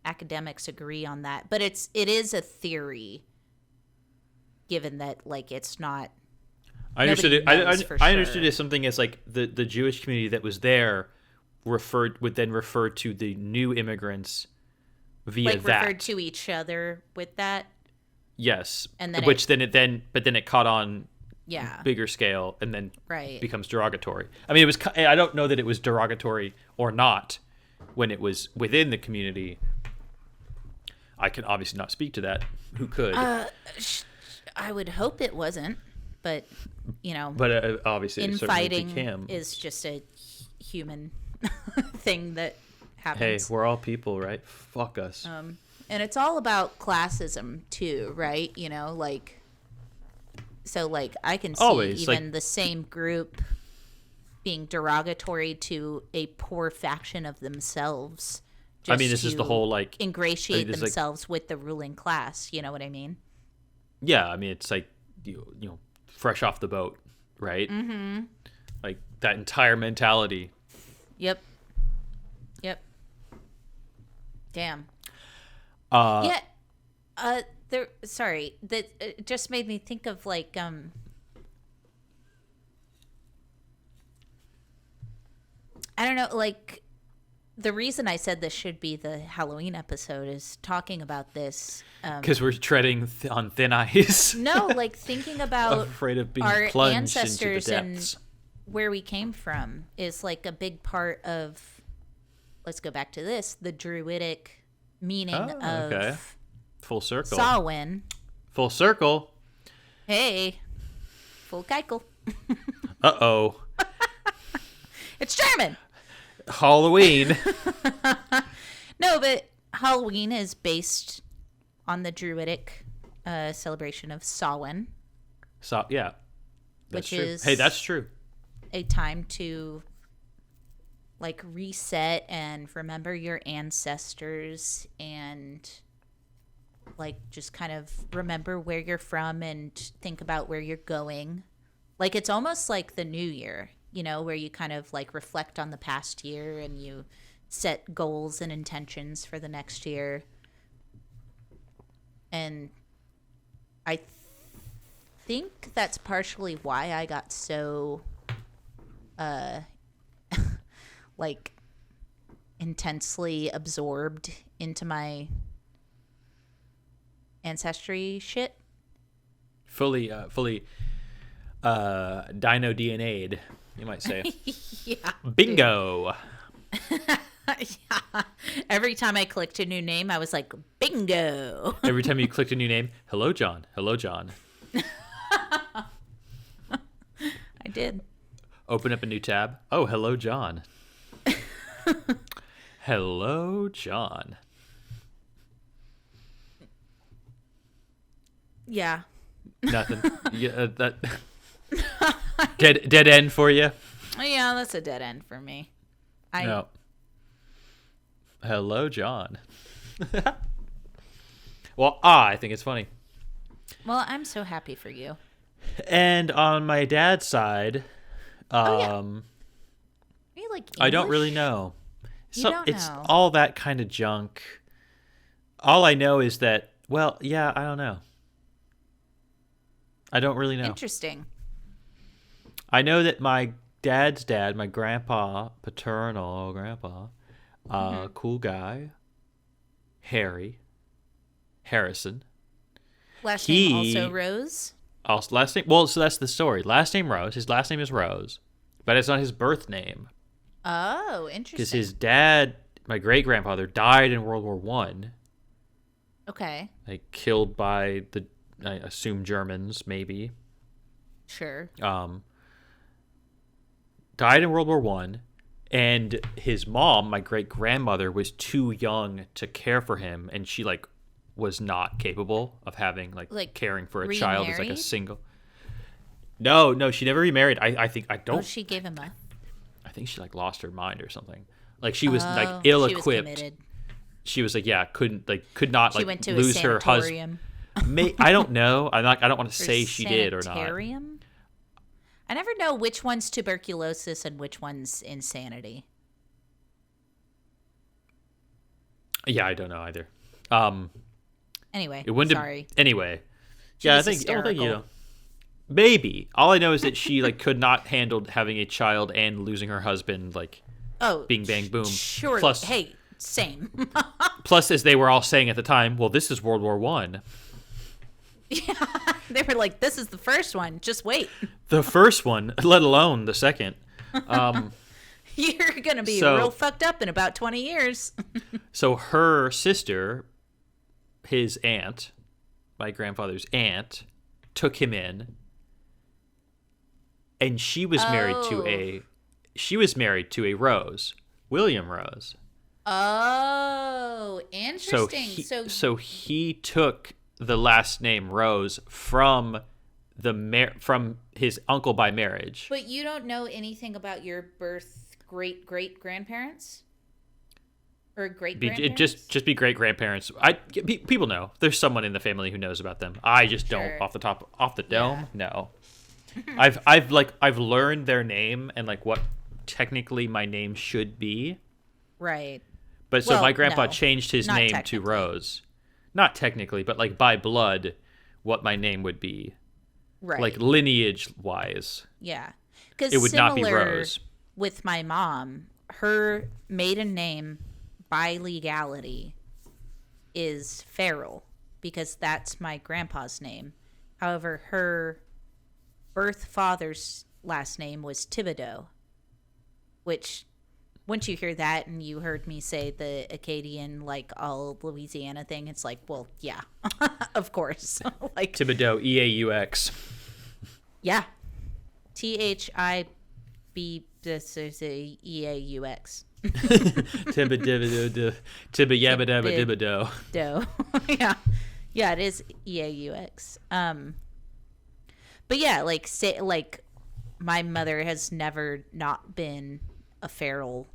academics agree on that, but it is a theory, given that like it's not. I understood it. I understood sure. it as something as like the Jewish community that was there would then refer to the new immigrants via like that. Referred to each other with that. Yes, and then it caught on bigger scale and then becomes derogatory. I mean, I don't know that it was derogatory or not when it was within the community. I can obviously not speak to that. Who could? I would hope it wasn't, but But obviously, infighting is just a human thing that happens. Hey, we're all people, right? Fuck us. And it's all about classism too, right? So I can see Always, even the same group being derogatory to a poor faction of themselves. I mean, this is the whole ingratiate themselves with the ruling class. You know what I mean? Yeah, I mean, it's like you know, fresh off the boat, right? Mm-hmm. Like that entire mentality. Yep. Damn. Sorry, that just made me think of I don't know, the reason I said this should be the Halloween episode is talking about this because we're treading on thin ice. No, thinking about afraid of being our plunged ancestors into the depths. and where we came from is a big part of. Let's go back to this: the Druidic meaning of full circle. Samhain. Full circle. Hey, full cycle. Uh-oh. It's German. Halloween. No, but Halloween is based on the Druidic celebration of Samhain. Yeah. That's which true. Is hey, that's true. A time to reset and remember your ancestors and just kind of remember where you're from and think about where you're going. It's almost like the new year, where you kind of reflect on the past year and you set goals and intentions for the next year. And I think that's partially why I got so intensely absorbed into my ancestry shit. Fully dino DNA'd, you might say. Yeah. Bingo. Yeah. Every time I clicked a new name, I was like, bingo. Every time you clicked a new name, hello, John. Hello, John. I did. Open up a new tab. Oh, hello, John. Hello, John. Yeah. Nothing. That dead end for you? Yeah, that's a dead end for me. No. Hello, John. Well, I think it's funny. Well, I'm so happy for you. And on my dad's side, Are you English? I don't really know. It's know. all that kind of junk. All I know is that, I don't know. I don't really know. Interesting. I know that my dad's dad, my grandpa, paternal grandpa, cool guy, Harrison. Last name also Rose? Last name, well, so that's the story. Last name Rose. His last name is Rose, but it's not his birth name. Oh, interesting. Because his dad, my great-grandfather, died in World War One. Okay. Killed by I assume Germans, maybe. Sure. Died in World War One, and his mom, my great-grandmother, was too young to care for him, and she was not capable of having caring for a child as a single. No, she never remarried. I think I don't. Oh, she gave him up. I think she lost her mind or something. She was ill-equipped. She was could not she went to lose a her husband. I don't know. I don't want to say she did or not. I never know which one's tuberculosis and which one's insanity. Yeah, I don't know either. Anyway, it wouldn't sorry. Anyway, She yeah, was I don't think hysterical. maybe. All I know is that she like could not handle having a child and losing her husband. Like, Oh, Bing bang boom. Sure. Plus, Hey, same. plus, as they were all saying at the time, well, this is World War One. Yeah, they were like, "This is the first one. Just wait. The first one, let alone the second. You're gonna be So- real fucked up in about 20 years." So her sister, his aunt, my grandfather's aunt, took him in, and she was married to a Rose, William Rose. Oh, So interesting. so he took the last name Rose from from his uncle by marriage. But you don't know anything about your birth great grandparents or great grandparents? Just be great grandparents. People know. There's someone in the family who knows about them. I just don't Sure. off the dome. No. I've learned their name and like what technically my name should be. Right. But so Well, my grandpa no, changed his not name to technically. Rose. Not technically, but like by blood, what my name would be. Right. Like lineage wise. Yeah. Because It would not be Rose. With my mom, her maiden name by legality is Farrell because that's my grandpa's name. However, her birth father's last name was Thibodeau, which once you hear that and you heard me say the Acadian, like all Louisiana thing, it's like, well, yeah, of course. Like, Thibodeau, EAUX. yeah. THIB, this is a EAUX. Thibodeau, Thibodeau. Dough. Yeah. Yeah, it is EAUX. But yeah, like my mother has never not been a feral.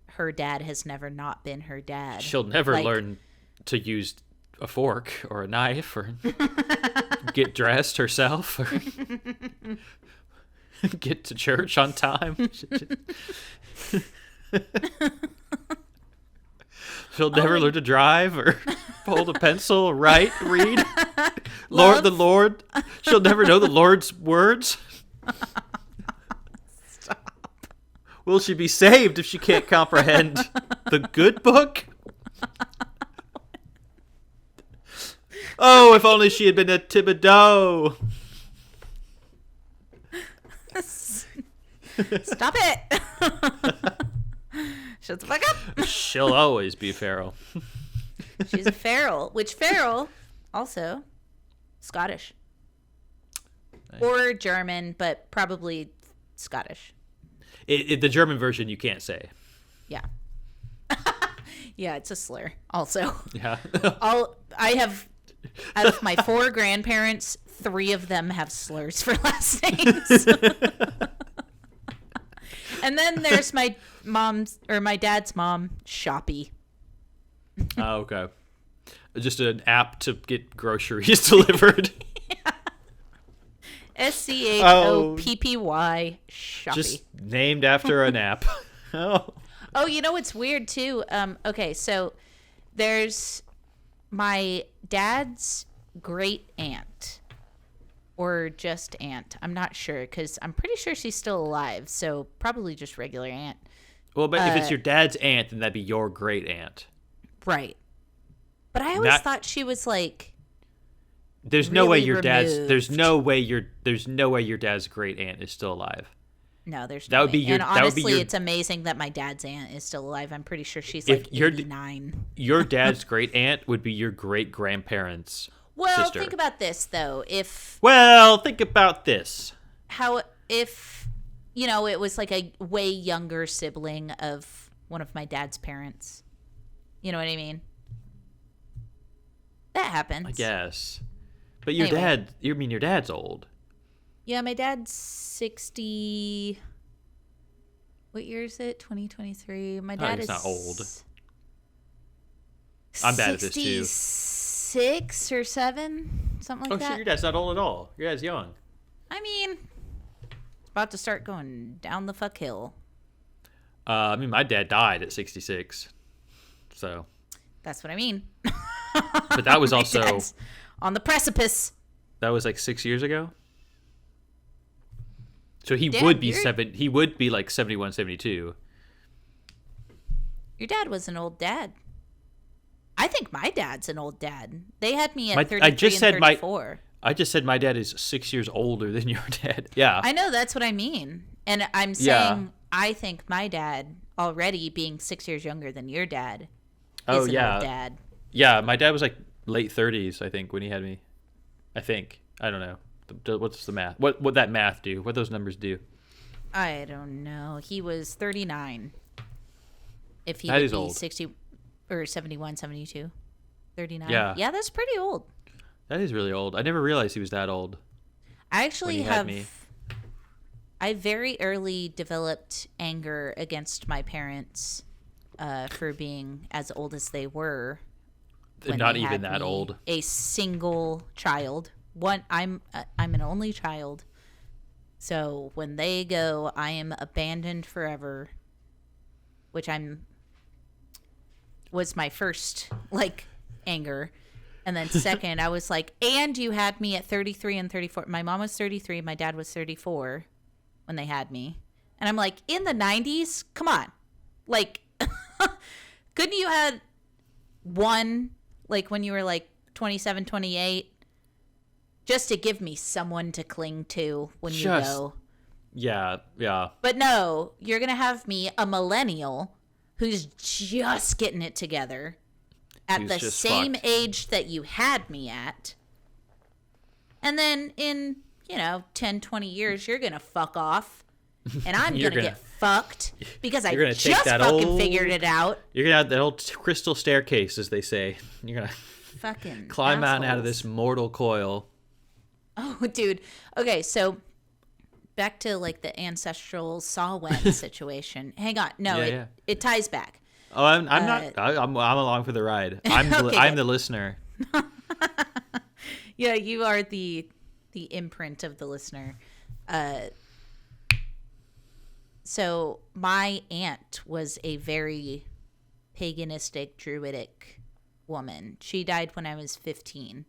Her dad has never not been her dad. She'll never Like, learn to use a fork or a knife or get dressed herself or get to church on time. She'll never learn to drive or hold a pencil, write, read. Love. The Lord. She'll never know the Lord's words. Will she be saved if she can't comprehend the good book? Oh, if only she had been a Thibodeau. Stop it. Shut the fuck up. She'll always be feral. She's a feral, which feral also Scottish. Nice. Or German, but probably Scottish. The German version you can't say. Yeah. Yeah, it's a slur. Also, Yeah. I have out of my 4 grandparents, 3 of them have slurs for last names. And then there's my mom's or my dad's mom, Shoppy. Oh, okay. Just an app to get groceries delivered. SCHOPPY, Shoppy. Just named after an app. Oh. Oh, you know what's weird too? Okay, so there's my dad's great aunt, or just aunt. I'm not sure because I'm pretty sure she's still alive. So probably just regular aunt. Well, but if it's your dad's aunt, then that'd be your great aunt. Right. But I always Not- thought she was like, There's no way really your dad's. removed. There's no way your dad's great aunt is still alive. no, there's That no would be way. your- And that would be honestly, your- it's amazing that my dad's aunt is still alive. I'm pretty sure she's If like your 89. Your dad's great aunt would be your great grandparents' Well, sister. think about this though. If Well, think about this. if it was like a way younger sibling of one of my dad's parents. You know what I mean? That happens. I guess. But your Anyway. your dad's old. Yeah, my dad's 60. What year is it? 2023. My dad it's is not old. I'm bad at this, too. 6 or 7, something like Oh that. shit, your dad's not old at all. Your dad's young. I mean, about to start going down the fuck hill. I mean, my dad died at 66, so. That's what I mean. But that was My also dad's on the precipice. that was like 6 years ago. So he Damn, would be you're- He would be like 71, 72. Your dad was an old dad. I think my dad's an old dad. They had me at My- 33 I just and said my- 34. I just said my dad is 6 years older than your dad. Yeah. I know, that's what I mean. And I'm Yeah. saying I think my dad, already being 6 years younger than your dad, Oh, is an yeah. old dad. Yeah, my dad was like late 30s, I think, when he had me. I think. I don't know. What's the math? What that math do? What those numbers do? I don't know. He was 39. If he That would is be old. 60 or 71, 72. 39. Yeah. Yeah, that's pretty old. That is really old. I never realized he was that old. I actually he had have. me. I very early developed anger against my parents for being as old as they were. when Not they even had that me, old. A single child. I'm an only child. So when they go, I am abandoned forever. Which was my first anger. And then second, I was like, and you had me at 33 and 34. My mom was 33. My dad was 34 when they had me. And I'm like, in the 90s? Come on. Couldn't you had one, when you were 27, 28, just to give me someone to cling to when you go? Yeah, yeah. But no, you're going to have me, a millennial, who's just getting it together at Who's the just same fucked. age that you had me at. And then in, 10, 20 years, you're going to fuck off. And I'm going to get fucked because I you're gonna take just that fucking old- figured it out. You're gonna have that old crystal staircase, as they say. You're gonna Fucking climb out of assholes. this mortal coil. Oh, dude. Okay, so back to the ancestral Samhain situation. Hang on. No, Yeah. it ties back. Oh, I'm not. I'm along for the ride. I'm Okay, I'm good. the listener. Yeah, you are the imprint of the listener. So my aunt was a very paganistic, druidic woman. She died when I was 15.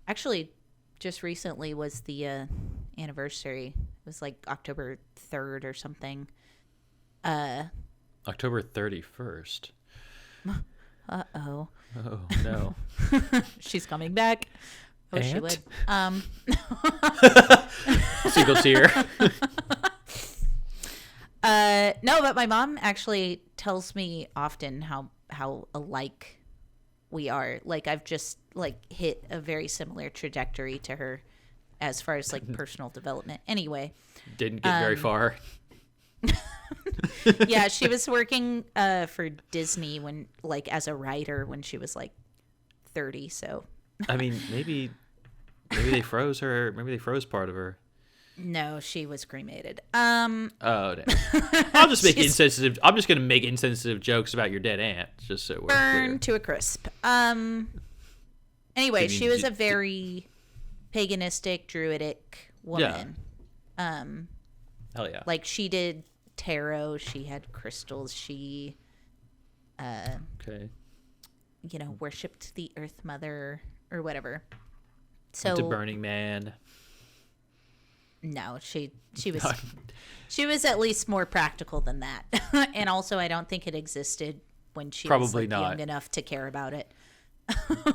Actually, just recently was the anniversary. It was October 3rd or something. October 31st. Uh-oh. Oh no. She's coming back. Oh, she Aunt? would. Single tear. No, but my mom actually tells me often how alike we are. I've just hit a very similar trajectory to her as far as personal development. Anyway, Didn't get very far. yeah, she was working for Disney when as a writer when she was 30. So I mean, maybe they froze her. Maybe they froze part of her. no, she was cremated. Oh, damn. I'm just making insensitive. I'm just gonna make insensitive jokes about your dead aunt, just so we're Burned clear. to a crisp. Anyway, I mean, she was a very paganistic, druidic woman. Hell yeah. She did tarot. She had crystals. She, Okay. worshipped the Earth Mother or whatever. So To Burning Man. no, she was at least more practical than that. And also, I don't think it existed when she Probably was not. young enough to care about it.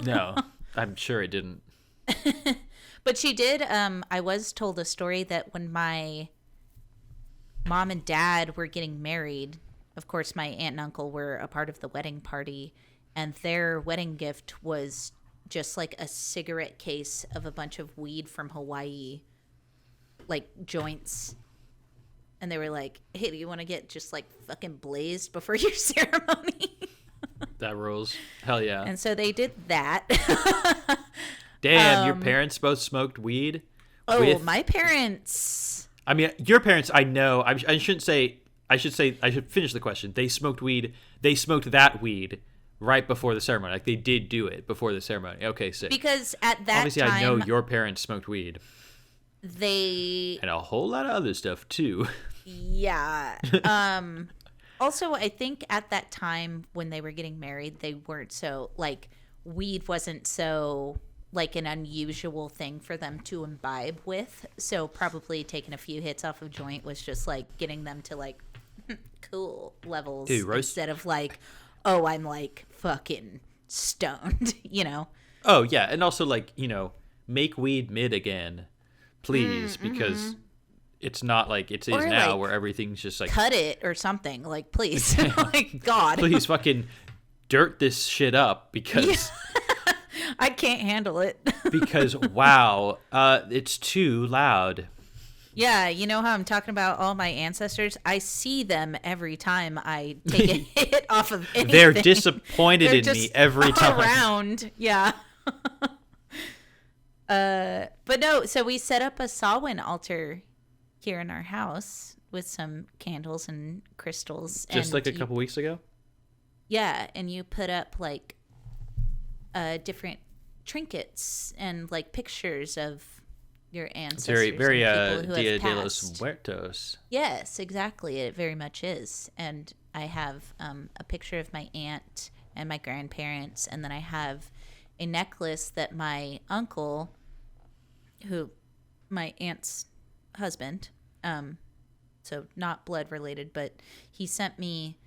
No, I'm sure it didn't. But she did. I was told a story that when my mom and dad were getting married, of course, my aunt and uncle were a part of the wedding party, and their wedding gift was just a cigarette case of a bunch of weed from Hawaii, joints. And they were like, hey, do you want to get just fucking blazed before your ceremony? That rules. Hell yeah. And so they did that. Damn, your parents both smoked weed? Oh, my parents. I mean, your parents, I know. I shouldn't say. I should finish the question. They smoked weed. They smoked that weed right before the ceremony. They did do it before the ceremony. Okay, sick. Because at that Obviously, time, I know your parents smoked weed. they And a whole lot of other stuff, too. yeah. Also, I think at that time when they were getting married, they weren't so like weed wasn't so like an unusual thing for them to imbibe with. So probably taking a few hits off of joint was just like getting them to like cool levels Dude, instead of like, oh, I'm like fucking stoned, Oh, yeah. And also, like, make weed mid again, please, because it's not like it is Or, now like, where everything's just like, cut it or something. Like, please, like God, please fucking dirt this shit up because I can't handle it. because wow, it's too loud. Yeah, you know how I'm talking about all my ancestors? I see them every time I take a hit off of anything. They're disappointed They're in me just every time. Around, yeah. But no, so we set up a Samhain altar here in our house with some candles and crystals. Just and like a couple weeks ago? Yeah, and you put up like different trinkets and like pictures of your ancestors. Very, very and people who Dia have de los passed. Muertos. Yes, exactly. It very much is. And I have a picture of my aunt and my grandparents, and then I have a necklace that my uncle, my aunt's husband, so not blood related, but he sent me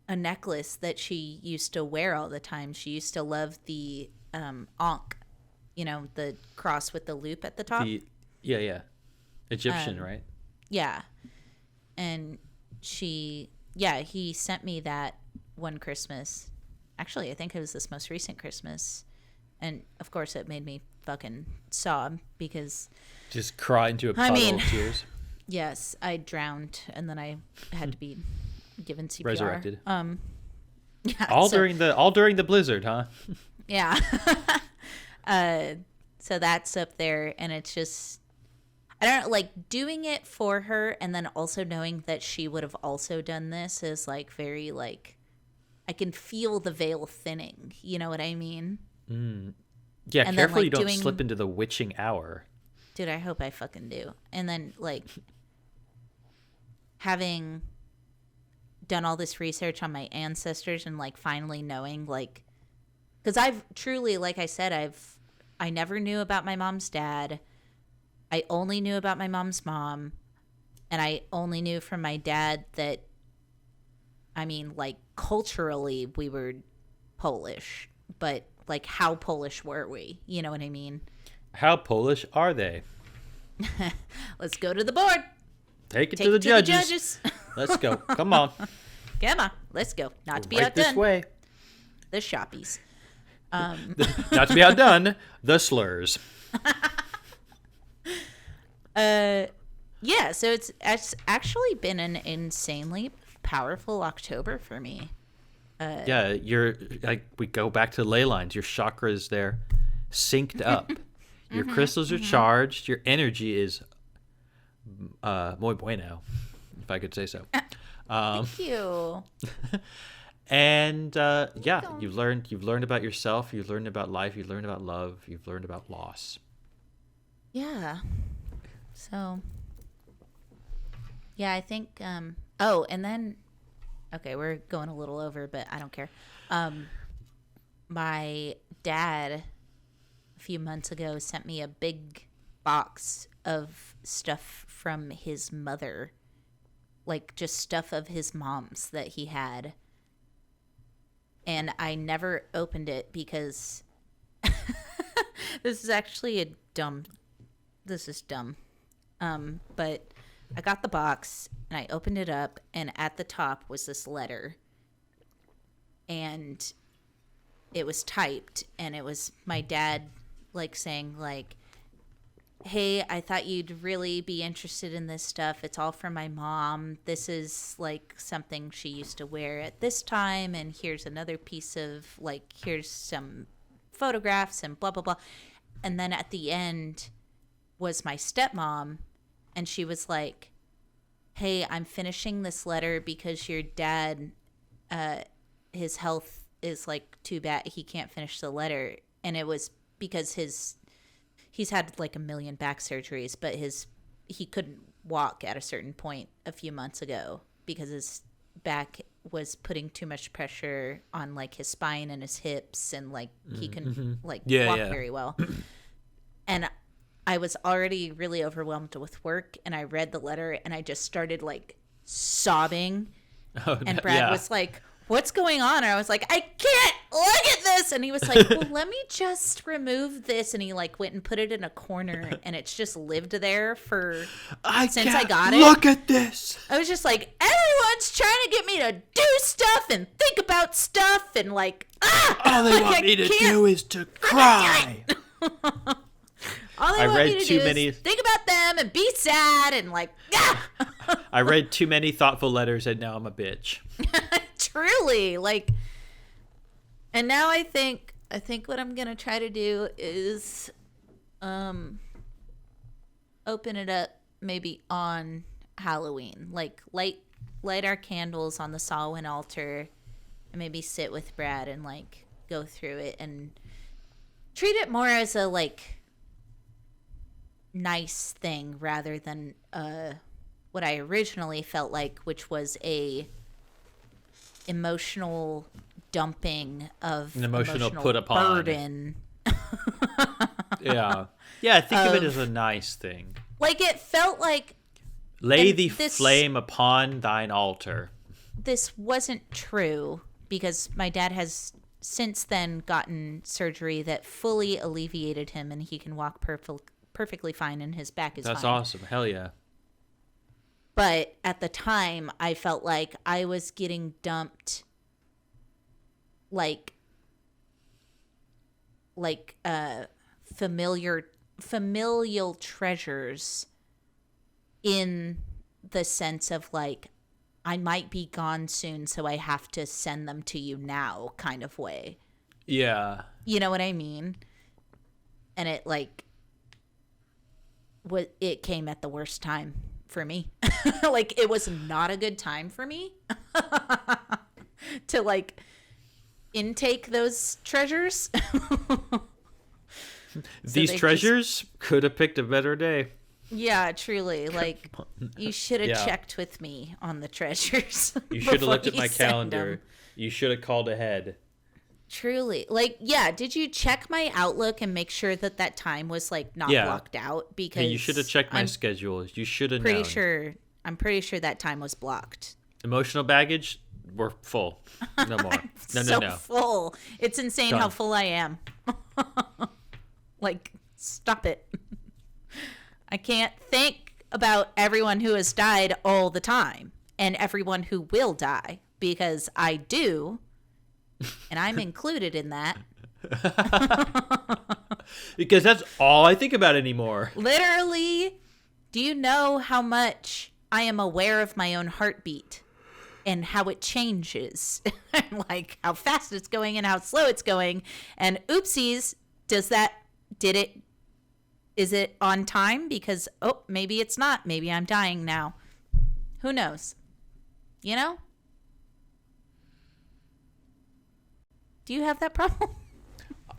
a necklace that she used to wear all the time. She used to love the ankh, the cross with the loop at the top. Yeah. Egyptian, right? Yeah. And he sent me that one Christmas. Actually, I think it was this most recent Christmas. And of course, it made me fucking sob because. Just cry into a puddle of tears. Yes, I drowned and then I had to be given CPR. Resurrected. Yeah. All during the blizzard, huh? Yeah. So that's up there, and it's just, I don't know, like doing it for her and then also knowing that she would have also done this is like very like, I can feel the veil thinning. You know what I mean? Yeah, And careful then, you like, don't slip into the witching hour. Dude, I hope I fucking do. And then like having done all this research on my ancestors and like finally knowing like, because I've truly, like I said, I never knew about my mom's dad. I only knew about my mom's mom. And I only knew from my dad that, I mean, like culturally we were Polish, but like how Polish were we? You know what I mean? How Polish are they? Let's go to the board. Take it to the judges. Let's go. Come on. Come on. Let's go. Not to be Right outdone. this way. The shoppies. Not to be outdone, the slurs. Yeah, so it's actually been an insanely powerful October for me. Yeah, you're like, we go back to ley lines. Your chakras, they're synced up. Your crystals are charged. Your energy is muy bueno, if I could say so. Thank you. And yeah, you've learned about yourself. You've learned about life. You've learned about love. You've learned about loss. Yeah. So, yeah, I think. Oh, and then, okay, we're going a little over, but I don't care. My dad, a few months ago, sent me a big box of stuff from his mother, like just stuff of his mom's that he had. And I never opened it because this is actually dumb. But I got the box and I opened it up, and at the top was this letter. And it was typed, and it was my dad like saying like, hey, I thought you'd really be interested in this stuff. It's all from my mom. This is like something she used to wear at this time. And here's another piece of like, here's some photographs and blah, blah, blah. And then at the end was my stepmom. And she was like, hey, I'm finishing this letter because your dad, his health is like too bad. He can't finish the letter. And it was because he's had like a million back surgeries, but he couldn't walk at a certain point a few months ago because his back was putting too much pressure on like his spine and his hips, and like he couldn't walk very well. And I was already really overwhelmed with work, and I read the letter and I just started like sobbing. And Brad was like, "What's going on?" And I was like, "I can't look at this." And he was like, "Well, let me just remove this." And he like went and put it in a corner, and it's just lived there since I got it. Look at this. I was just like, everyone's trying to get me to do stuff and think about stuff, and like, all they want me to do is to cry. All they want me to do is think about them and be sad and like, I read too many thoughtful letters, and now I'm a bitch. Truly, like, and now I think what I'm gonna try to do is, open it up maybe on Halloween, like light our candles on the Samhain altar, and maybe sit with Brad and like go through it and treat it more as a like nice thing rather than what I originally felt like, which was a emotional dumping of an emotional put upon burden. Yeah, think of it as a nice thing. Like, it felt like lay the flame upon thine altar. This wasn't true because my dad has since then gotten surgery that fully alleviated him, and he can walk perfectly fine, and his back is fine. That's awesome. Hell yeah. But at the time, I felt like I was getting dumped like familial treasures, in the sense of like, I might be gone soon, so I have to send them to you now kind of way. Yeah. You know what I mean? And it like, it came at the worst time for me. Like, it was not a good time for me to like intake those treasures. These treasures could have picked a better day. Yeah, truly. Like, you should have checked with me on the treasures. You should have looked at my calendar. You should have called ahead. Truly. Like, yeah, did you check my Outlook and make sure that time was like not blocked out? Because you should have checked my schedule. You should have known. I'm pretty sure that time was blocked. Emotional baggage, we're full. No more. No. Full. It's insane how full I am. Like, stop it. I can't think about everyone who has died all the time and everyone who will die, because I do, and I'm included in that. Because that's all I think about anymore. Literally, do you know how much I am aware of my own heartbeat and how it changes? And like how fast it's going and how slow it's going. And oopsies, is it on time? Because, maybe it's not. Maybe I'm dying now. Who knows? You know? Do you have that problem?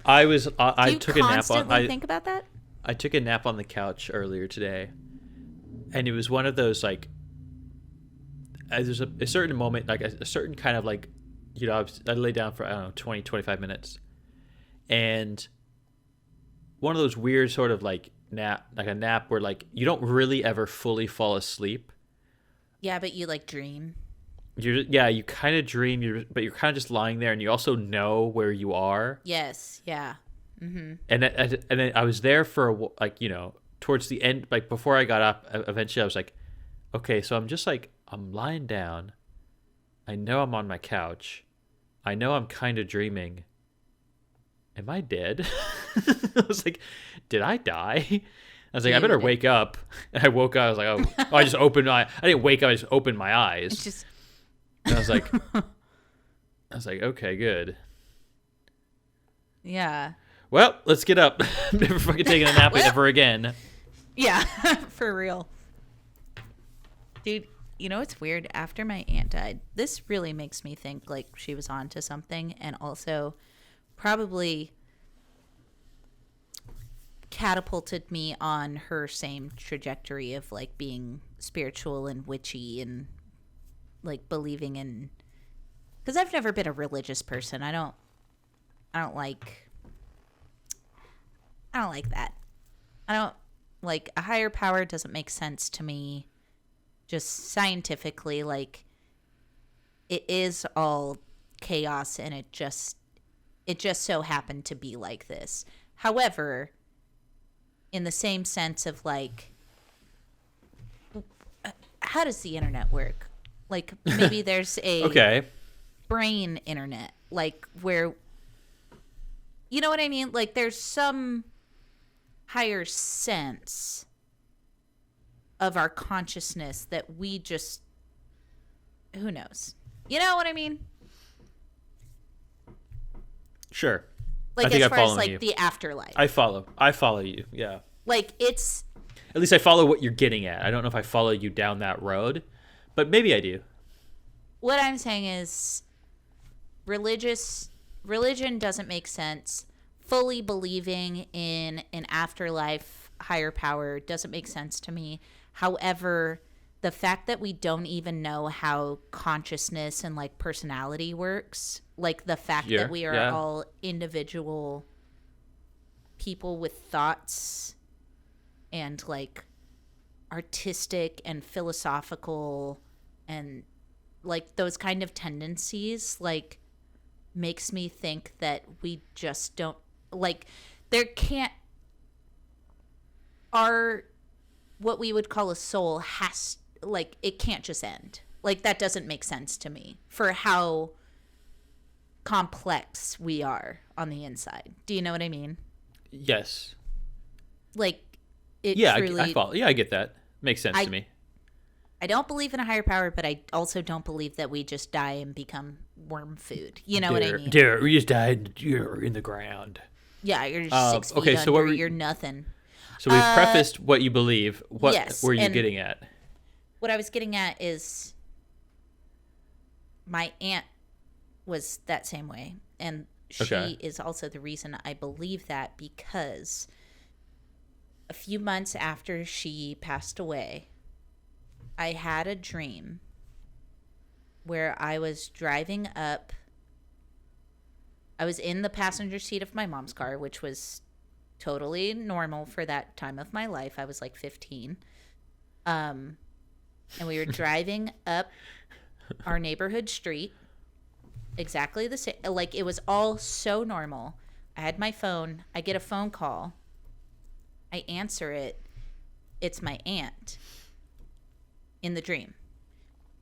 I took a nap on. Do you constantly think about that? I took a nap on the couch earlier today, and it was one of those like. There's a certain moment, like a certain kind of like, I lay down for 20, 25 minutes, and one of those weird sort of like nap, like a nap where like you don't really ever fully fall asleep. Yeah, but you like dream. You kind of dream, but you're kind of just lying there, and you also know where you are. Yes, yeah. Mm-hmm. And then I was there for towards the end, like before I got up. Eventually, I was like, okay, so I'm just like, I'm lying down. I know I'm on my couch. I know I'm kind of dreaming. Am I dead? I was like, did I die? I was like, I better wake up. And I woke up. I was like, I just opened my. I didn't wake up. I just opened my eyes. And I was like, okay, good. Yeah. Well, let's get up. I'm never fucking taking a nap ever again. Yeah, for real. Dude, you know what's weird? After my aunt died, this really makes me think like she was onto something, and also probably catapulted me on her same trajectory of like being spiritual and witchy and like believing in, because I've never been a religious person. I don't like that. I don't like a higher power. Doesn't make sense to me. Just scientifically, like it is all chaos, and it just so happened to be like this. However, in the same sense of like, how does the internet work? Like maybe there's a Okay. brain internet, like where, you know what I mean? Like there's some higher sense of our consciousness that we just, who knows? You know what I mean? Sure. Like I think as I'm far as following like you. the afterlife. I follow you. Yeah. Like it's, At least I follow what you're getting at. I don't know if I follow you down that road, but maybe I do. what I'm saying is religion doesn't make sense. Fully believing in an afterlife, higher power doesn't make sense to me. However, the fact that we don't even know how consciousness and like personality works, like the fact that we are all individual people with thoughts and like artistic and philosophical and like those kind of tendencies, like makes me think that we just don't, like there can't, our what we would call a soul has, like it can't just end. Like that doesn't make sense to me for how complex we are on the inside. Do you know what I mean? Yes. Like it Truly, I follow. Yeah, I get that. Makes sense to me. I don't believe in a higher power, but I also don't believe that we just die and become worm food. You know what I mean? We just died. You're in the ground. Yeah, you're just 6 feet okay, under. so You're nothing. So we've prefaced what you believe. What were you getting at? What I was getting at is my aunt was that same way. And she is also the reason I believe that, because a few months after she passed away, I had a dream where I was driving up. I was in the passenger seat of my mom's car, which was totally normal for that time of my life. I was like 15. And we were driving up our neighborhood street. Exactly the same. Like, it was all so normal. I had my phone. I get a phone call. I answer it. It's my aunt in the dream.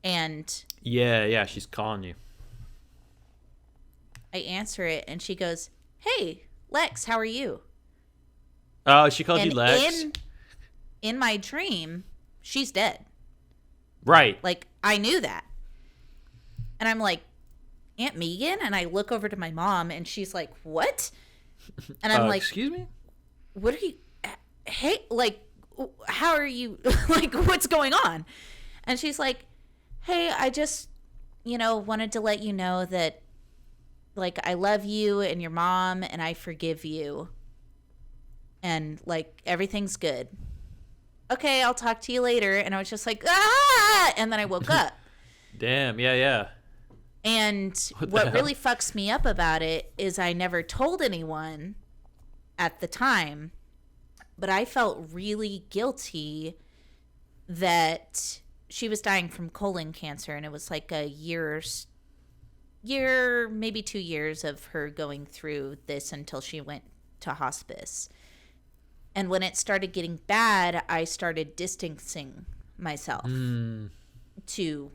And yeah, she's calling you. I answer it, and she goes, "Hey, Lex, how are you?" Oh, she called you Lex? In my dream, she's dead. Right. Like, I knew that. And I'm like, "Aunt Megan?" And I look over to my mom, and she's like, "What?" And I'm like, "Excuse me? What are you, hey, like, how are you, like, what's going on?" And she's like, "Hey, I just, wanted to let you know that, like, I love you and your mom, and I forgive you. And, like, everything's good. Okay, I'll talk to you later." And I was just like, "Ah!" And then I woke up. Damn, yeah. And what really fucks me up about it is I never told anyone at the time, but I felt really guilty that she was dying from colon cancer, and it was like a year, maybe 2 years of her going through this until she went to hospice. And when it started getting bad, I started distancing myself to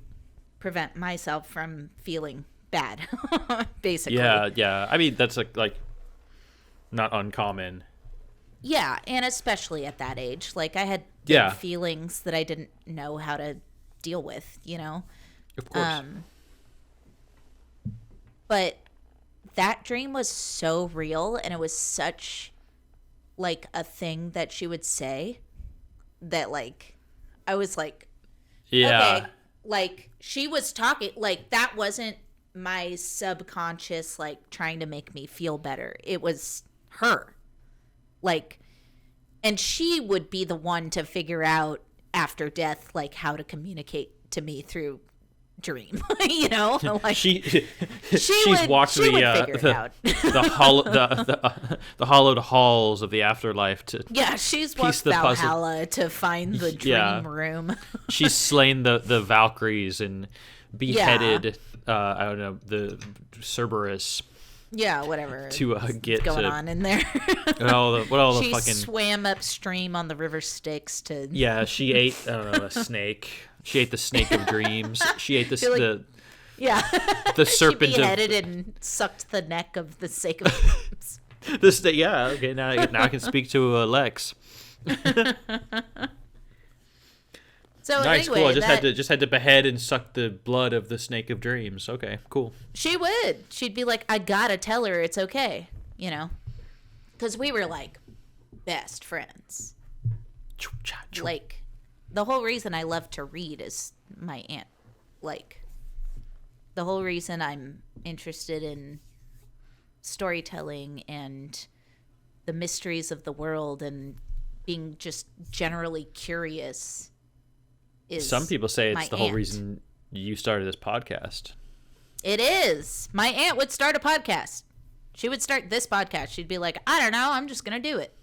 prevent myself from feeling bad, basically. Yeah. I mean, that's like not uncommon. Yeah, and especially at that age. Like, I had feelings that I didn't know how to deal with, Of course. But that dream was so real, and it was such, like, a thing that she would say that, like, I was like, yeah. Okay, like, she was talking, like, that wasn't my subconscious, like, trying to make me feel better. It was her. Like, And she would be the one to figure out after death, like, how to communicate to me through dream. You know, like she's would, walked she would figure it out. the hollowed halls of the afterlife to she's piece walked the puzzle. Valhalla to find the dream room. She's slain the Valkyries and beheaded I don't know, the Cerberus. Yeah, whatever. To get going on in there. She fucking swam upstream on the river Styx to. Yeah, she ate a snake. She ate the snake of dreams. She ate the serpent. She beheaded and sucked the neck of the snake of dreams. The snake. Yeah. Okay. Now I can speak to Lex. So nice, anyway, cool. I just had to behead and suck the blood of the snake of dreams. Okay, cool. She would. She'd be like, I gotta tell her it's okay, you know, because we were like best friends. Like, the whole reason I love to read is my aunt. Like, the whole reason I'm interested in storytelling and the mysteries of the world and being just generally curious. Some people say it's the whole reason you started this podcast. It is. My aunt would start a podcast. She would start this podcast. She'd be like, I don't know, I'm just going to do it.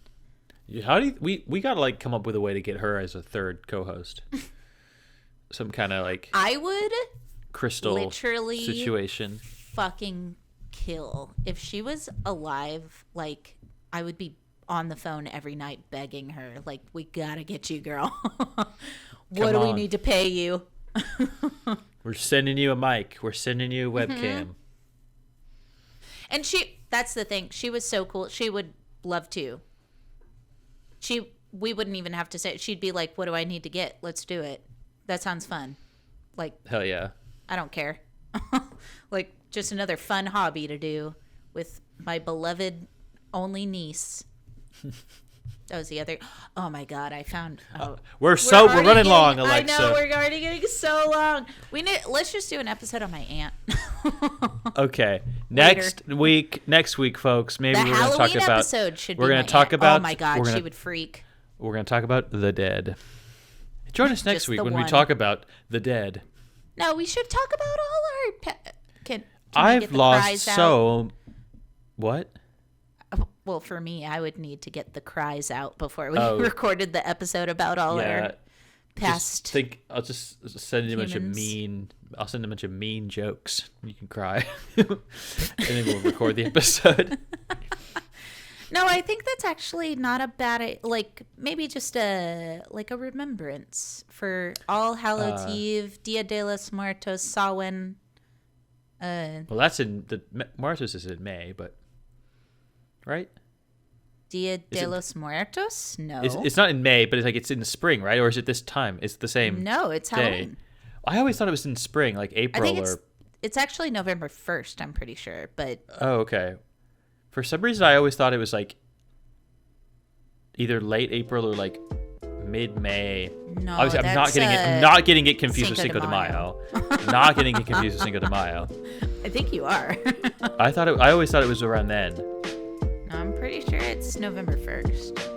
How do we got to like come up with a way to get her as a third co-host? Some kind of like I would crystal literally situation. Fucking kill. If she was alive, like, I would be on the phone every night begging her, like, we got to get you, girl. What do we need to pay you? We're sending you a mic. We're sending you a webcam. And that's the thing. She was so cool. She would love to. We wouldn't even have to say it. She'd be like, what do I need to get? Let's do it. That sounds fun. Like, hell yeah. I don't care. Like, just another fun hobby to do with my beloved only niece. That was the other. Oh my God! I found. We're running long, Alexa. I know we're already getting so long. Let's just do an episode on my aunt. Okay, next week, folks. Maybe the we're going to talk about. Episode should we're going to talk about. Oh my God, she would freak. We're going to talk about the dead. Join us next week when we talk about the dead. No, we should talk about all our. I've lost so. What? Well, for me, I would need to get the cries out before we recorded the episode about all our past. I'll just send you a bunch of mean. I'll send a bunch of mean jokes. You can cry, and then we'll record the episode. No, I think that's actually not a bad. Like, maybe just a remembrance for All Hallows Eve, Dia de los Muertos, Samhain. Well, that's in the Muertos is in May, but. Right? Dia de los Muertos? No. It's not in May, but it's in the spring, right? Or is it this time? It's the same. No, it's day. Halloween. I always thought it was in spring, like April. I think it's actually November 1st, I'm pretty sure. But oh, okay. For some reason, I always thought it was like either late April or like mid-May. No, obviously, I'm not getting it confused with Cinco de Mayo. Not getting it confused with Cinco de Mayo. I think you are. I always thought it was around then. I'm pretty sure it's November 1st.